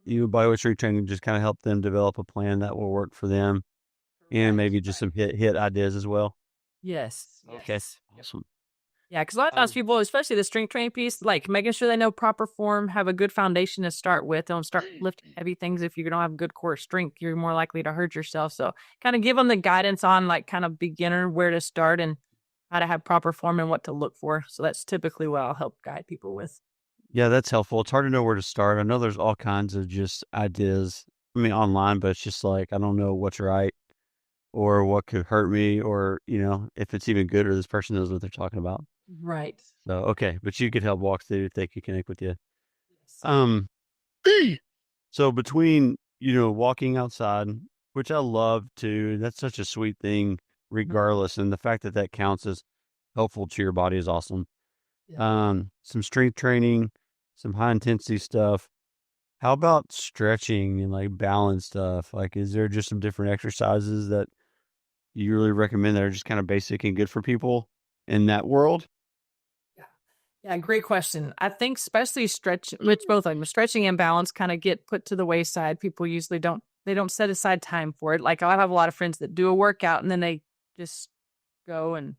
You bodyweight strength training, just kind of help them develop a plan that will work for them, and maybe just some hit ideas as well.
Yes.
Okay, awesome.
Yeah, because a lot of times people, especially the strength training piece, like making sure they know proper form, have a good foundation to start with. Don't start lifting heavy things if you don't have good core strength. You're more likely to hurt yourself. So kind of give them the guidance on like kind of beginner where to start and how to have proper form and what to look for. So that's typically what I'll help guide people with.
Yeah, that's helpful. It's hard to know where to start. I know there's all kinds of just ideas, I mean, online, but it's just like, I don't know what's right or what could hurt me or, if it's even good or this person knows what they're talking about.
Right.
So, okay, but you could help walk through if they could connect with you.
Yes.
So between, walking outside, which I love too, that's such a sweet thing regardless. And the fact that that counts as helpful to your body is awesome.
Yeah.
Some strength training, some high intensity stuff. How about stretching and like balance stuff? Like, is there just some different exercises that you really recommend that are just kind of basic and good for people in that world?
Yeah, great question. I think especially which both like stretching and balance kind of get put to the wayside. People usually don't set aside time for it. Like I have a lot of friends that do a workout and then they just go and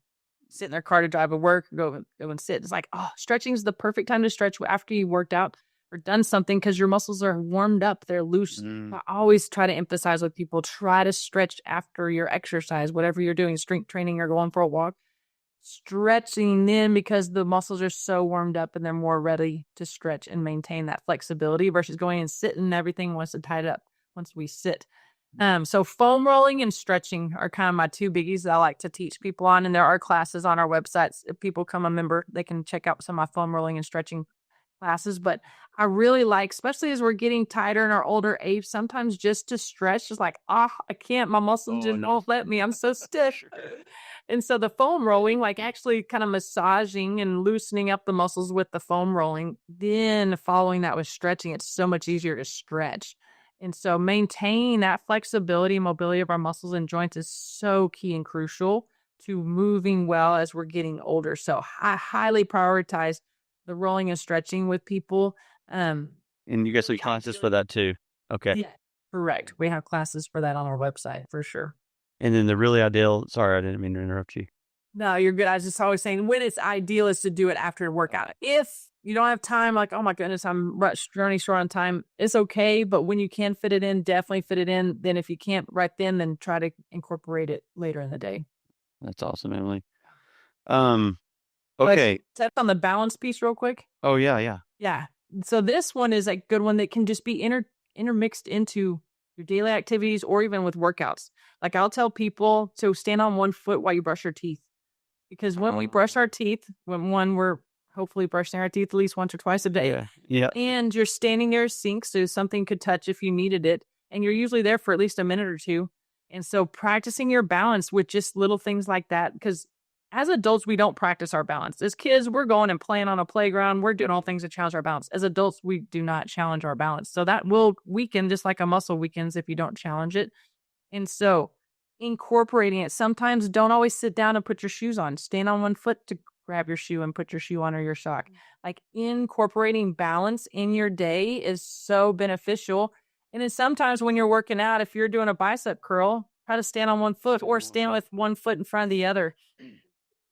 sit in their car to drive to work or go and sit. It's like, oh, stretching is the perfect time to stretch after you worked out or done something because your muscles are warmed up. They're loose. I always try to emphasize with people, try to stretch after your exercise, whatever you're doing, strength training or going for a walk. Stretching then because the muscles are so warmed up and they're more ready to stretch and maintain that flexibility versus going and sitting. Everything wants to tie it up once we sit. So foam rolling and stretching are kind of my two biggies that I like to teach people on. And there are classes on our websites. If people come a member, they can check out some of my foam rolling and stretching classes. But I really like, especially as we're getting tighter in our older age, sometimes just to stretch is like, I can't, my muscles just won't let me. I'm so stiff. And so the foam rolling, like actually kind of massaging and loosening up the muscles with the foam rolling, then following that with stretching, it's so much easier to stretch. And so maintaining that flexibility and mobility of our muscles and joints is so key and crucial to moving well as we're getting older. So I highly prioritize the rolling and stretching with people.
And you guys have classes for that too. Okay.
Yeah, correct. We have classes for that on our website for sure.
And then the really ideal, sorry, I didn't mean to interrupt you.
No, you're good. I was just always saying when it's ideal is to do it after a workout. If you don't have time, like, oh my goodness, I'm running short on time, it's okay. But when you can fit it in, definitely fit it in. Then if you can't right then try to incorporate it later in the day.
That's awesome, Emily. Okay.
Touch on the balance piece real quick.
Oh, yeah.
Yeah. So this one is a good one that can just be intermixed into your daily activities or even with workouts. Like I'll tell people to stand on one foot while you brush your teeth. Because when we brush our teeth, we're hopefully brushing our teeth at least once or twice a day.
Yeah.
And you're standing near a sink, so something could touch if you needed it. And you're usually there for at least a minute or two. And so practicing your balance with just little things like that, because as adults, we don't practice our balance. As kids, we're going and playing on a playground. We're doing all things to challenge our balance. As adults, we do not challenge our balance. So that will weaken just like a muscle weakens if you don't challenge it. And so incorporating it, sometimes don't always sit down and put your shoes on. Stand on one foot to grab your shoe and put your shoe on or your sock. Like incorporating balance in your day is so beneficial. And then sometimes when you're working out, if you're doing a bicep curl, try to stand on one foot or stand with one foot in front of the other.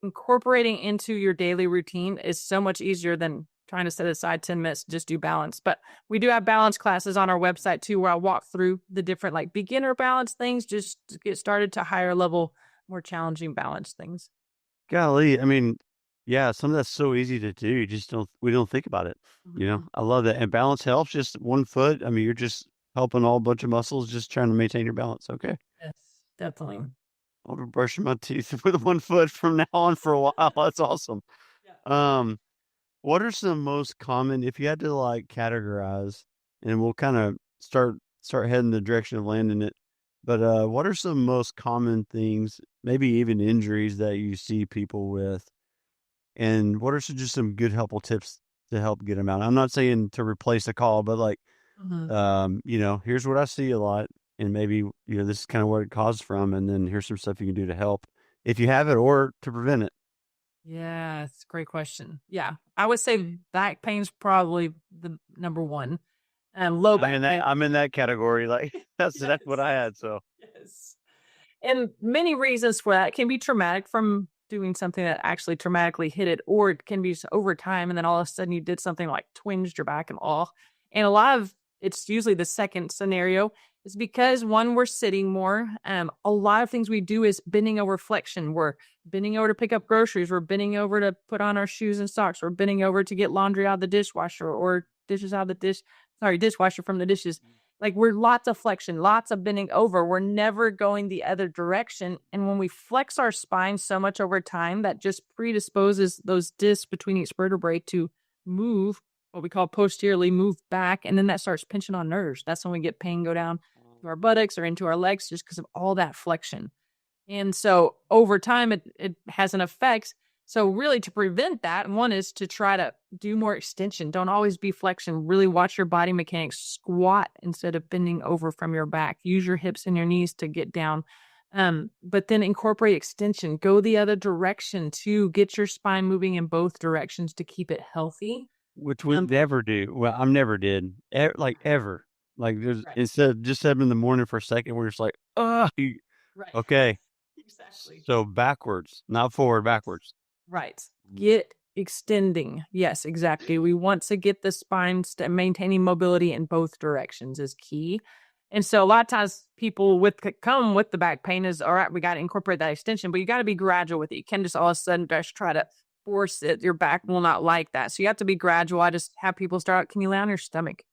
Incorporating into your daily routine is so much easier than trying to set aside 10 minutes to just do balance. But we do have balance classes on our website too, where I walk through the different like beginner balance things, just to get started to higher level, more challenging balance things.
Golly. I mean, yeah, some of that's so easy to do. We don't think about it. I love that. And balance helps, just one foot. I mean, you're just helping all a bunch of muscles, just trying to maintain your balance. Okay.
Yes, definitely.
I'll be brushing my teeth with one foot from now on for a while. That's awesome. Yeah. What are some most common, if you had to like categorize, and we'll kind of start heading the direction of landing it, but what are some most common things, maybe even injuries that you see people with, and what are just some good helpful tips to help get them out? I'm not saying to replace a call, but like, here's what I see a lot, and maybe, this is kind of where it caused from, and then here's some stuff you can do to help if you have it or to prevent it.
Yeah, it's a great question. Yeah, I would say back pain's probably the number one, and low back pain.
I'm in that category. Like that's what
Yes,
I had. So
yes. And many reasons for that. It can be traumatic from doing something that actually traumatically hit it, or it can be over time. And then all of a sudden you did something like twinged your back and all. And a lot of it's usually the second scenario is because one, we're sitting more. A lot of things we do is bending over flexion. We're bending over to pick up groceries. We're bending over to put on our shoes and socks. We're bending over to get laundry out of the dishwasher or dishes out of the dishwasher from the dishes. Like we're lots of flexion, lots of bending over. We're never going the other direction. And when we flex our spine so much over time, that just predisposes those discs between each vertebrae to move, what we call posteriorly, move back. And then that starts pinching on nerves. That's when we get pain go down to our buttocks or into our legs just because of all that flexion. And so over time, it has an effect. So really to prevent that, one is to try to do more extension. Don't always be flexion. Really watch your body mechanics. Squat instead of bending over from your back. Use your hips and your knees to get down. But then incorporate extension. Go the other direction to get your spine moving in both directions to keep it healthy.
which we never do. Well, I never did. Like ever. Like there's
Right.
instead of just 7 in the morning for a second, we're just like, oh,
Right.
okay.
Exactly.
So backwards, not forward, backwards.
Right. Get extending. Yes, exactly. We want to get the spine maintaining mobility in both directions is key. And so a lot of times people come with the back pain is, all right, we got to incorporate that extension, but you got to be gradual with it. You can't just all of a sudden just try to force it. Your back will not like that. So you have to be gradual. I just have people start, can you lay on your stomach?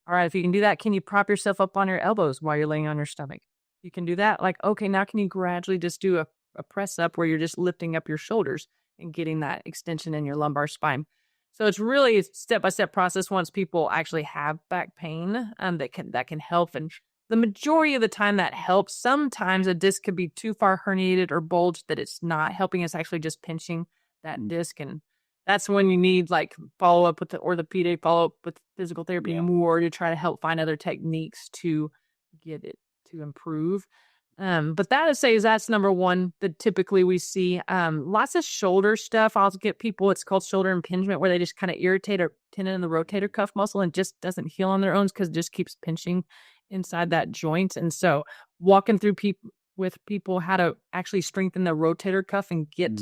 All right, if you can do that, can you prop yourself up on your elbows while you're laying on your stomach? You can do that. Like, okay, now can you gradually just do a press up where you're just lifting up your shoulders and getting that extension in your lumbar spine? So it's really a step-by-step process once people actually have back pain that can help. And the majority of the time that helps. Sometimes a disc could be too far herniated or bulged that it's not helping. It's actually just pinching that disc. And that's when you need like follow up with the orthopedic, follow up with physical therapy more to try to help find other techniques to get it to improve. But that I'd say is that's number one that typically we see. Lots of shoulder stuff. I'll get people, it's called shoulder impingement, where they just kind of irritate a tendon in the rotator cuff muscle and just doesn't heal on their own because it just keeps pinching inside that joint. And so walking through with people how to actually strengthen the rotator cuff and get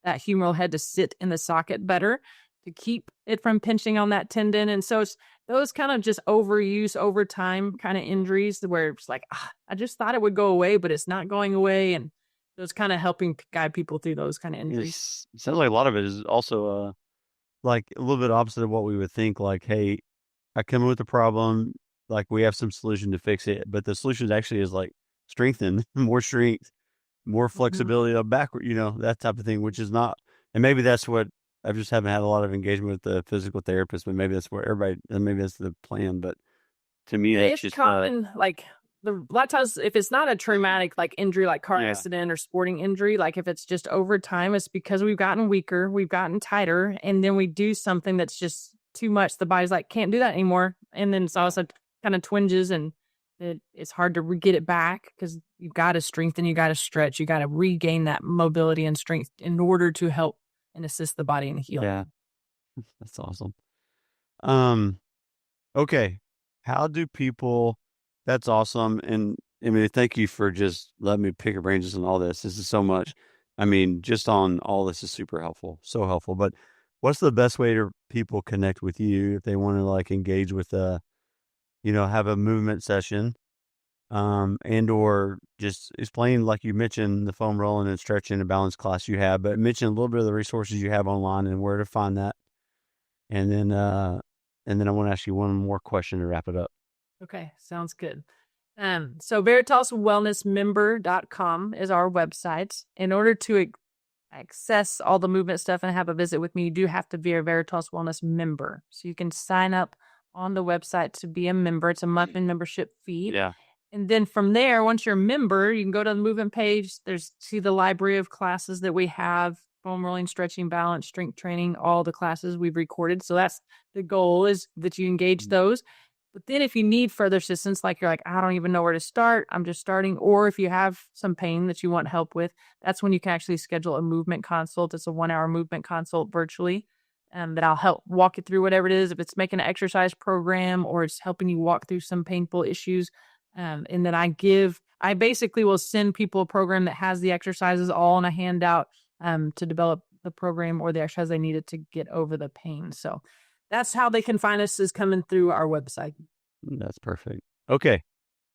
that humeral head to sit in the socket better to keep it from pinching on that tendon. And so it's those kind of just overuse over time kind of injuries where it's like, I just thought it would go away, but it's not going away. And those kind of helping guide people through those kind of injuries.
It sounds like a lot of it is also like a little bit opposite of what we would think. Like, hey, I come in with a problem, like we have some solution to fix it, but the solution actually is like strengthen, more strength, more flexibility of backward, that type of thing, which is not, and maybe that's what I just haven't had a lot of engagement with the physical therapist, but maybe that's where maybe that's the plan. But to me, that's
It's
just
common, like a lot of times if it's not a traumatic like injury, like car accident or sporting injury, like if it's just over time, it's because we've gotten weaker, we've gotten tighter, and then we do something that's just too much. The body's like, can't do that anymore. And then it's also kind of twinges and it's hard to get it back because you've got to strengthen, you got to stretch, you got to regain that mobility and strength in order to help and assist the body in healing.
Yeah, that's awesome. Okay, how do people? That's awesome, and I mean, thank you for just letting me pick your brains on all this. This is so much. I mean, just on all this is super helpful, so helpful. But what's the best way to people connect with you if they want to like engage with have a movement session, and or just explain, like you mentioned, the foam rolling and stretching and balance class you have, but mention a little bit of the resources you have online and where to find that. And then I want to ask you one more question to wrap it up.
Okay, sounds good. So VeritasWellnessMember.com is our website. In order to access all the movement stuff and have a visit with me, you do have to be a Veritas Wellness member. So you can sign up on the website to be a member. It's a monthly membership fee.
Yeah.
And then from there, once you're a member, you can go to the movement page. See the library of classes that we have, foam rolling, stretching, balance, strength training, all the classes we've recorded. So that's the goal, is that you engage those. But then if you need further assistance, like you're like, I don't even know where to start, I'm just starting. Or if you have some pain that you want help with, that's when you can actually schedule a movement consult. It's a 1 hour movement consult virtually. That I'll help walk you through whatever it is. If it's making an exercise program or it's helping you walk through some painful issues. And then I basically will send people a program that has the exercises all in a handout to develop the program or the exercise they needed to get over the pain. So that's how they can find us, is coming through our website.
That's perfect. Okay.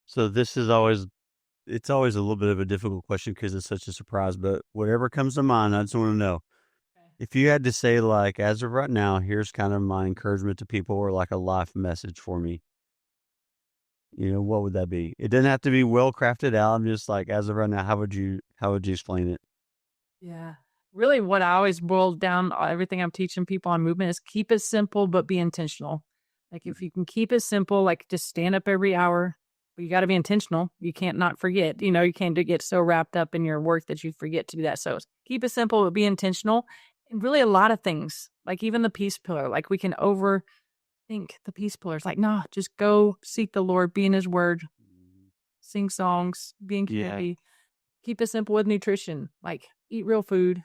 So it's always a little bit of a difficult question because it's such a surprise, but whatever comes to mind, I just want to know. If you had to say, like, as of right now, here's kind of my encouragement to people or like a life message for me, what would that be? It doesn't have to be well crafted out. I'm just like, as of right now, how would you explain it?
Yeah. Really what I always boiled down everything I'm teaching people on movement is keep it simple, but be intentional. Like if you can keep it simple, like just stand up every hour, but you got to be intentional. You can't not forget, you can't get so wrapped up in your work that you forget to do that. So keep it simple, but be intentional. And really a lot of things, like even the peace pillar, like we can overthink the peace pillars. Like, no, just go seek the Lord, be in his word, sing songs, be in community. Keep it simple with nutrition, like eat real food,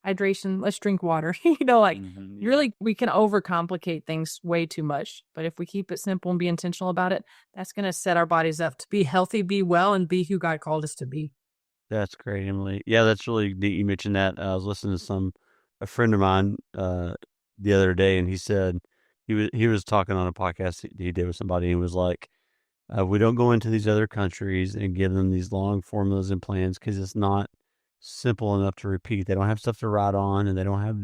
hydration, let's drink water. Really, we can overcomplicate things way too much. But if we keep it simple and be intentional about it, that's going to set our bodies up to be healthy, be well, and be who God called us to be.
That's great, Emily. Yeah, that's really neat. You mentioned that. I was listening to a friend of mine the other day, and he said he was talking on a podcast he did with somebody, and was like, we don't go into these other countries and give them these long formulas and plans because it's not simple enough to repeat. They don't have stuff to write on, and they don't have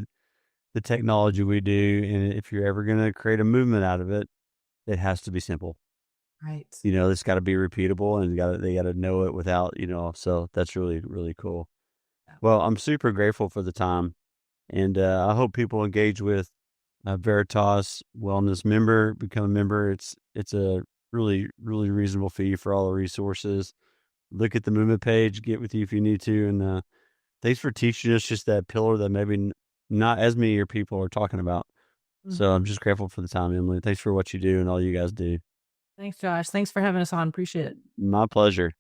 the technology we do. And if you're ever going to create a movement out of it, it has to be simple.
Right.
It's got to be repeatable, and they got to know it without, so that's really, really cool. Well, I'm super grateful for the time, and I hope people engage with Veritas Wellness member, become a member. It's a really, really reasonable fee for all the resources. Look at the movement page, get with you if you need to. And thanks for teaching us just that pillar that maybe not as many of your people are talking about. Mm-hmm. So I'm just grateful for the time, Emily. Thanks for what you do and all you guys do.
Thanks, Josh. Thanks for having us on. Appreciate it.
My pleasure.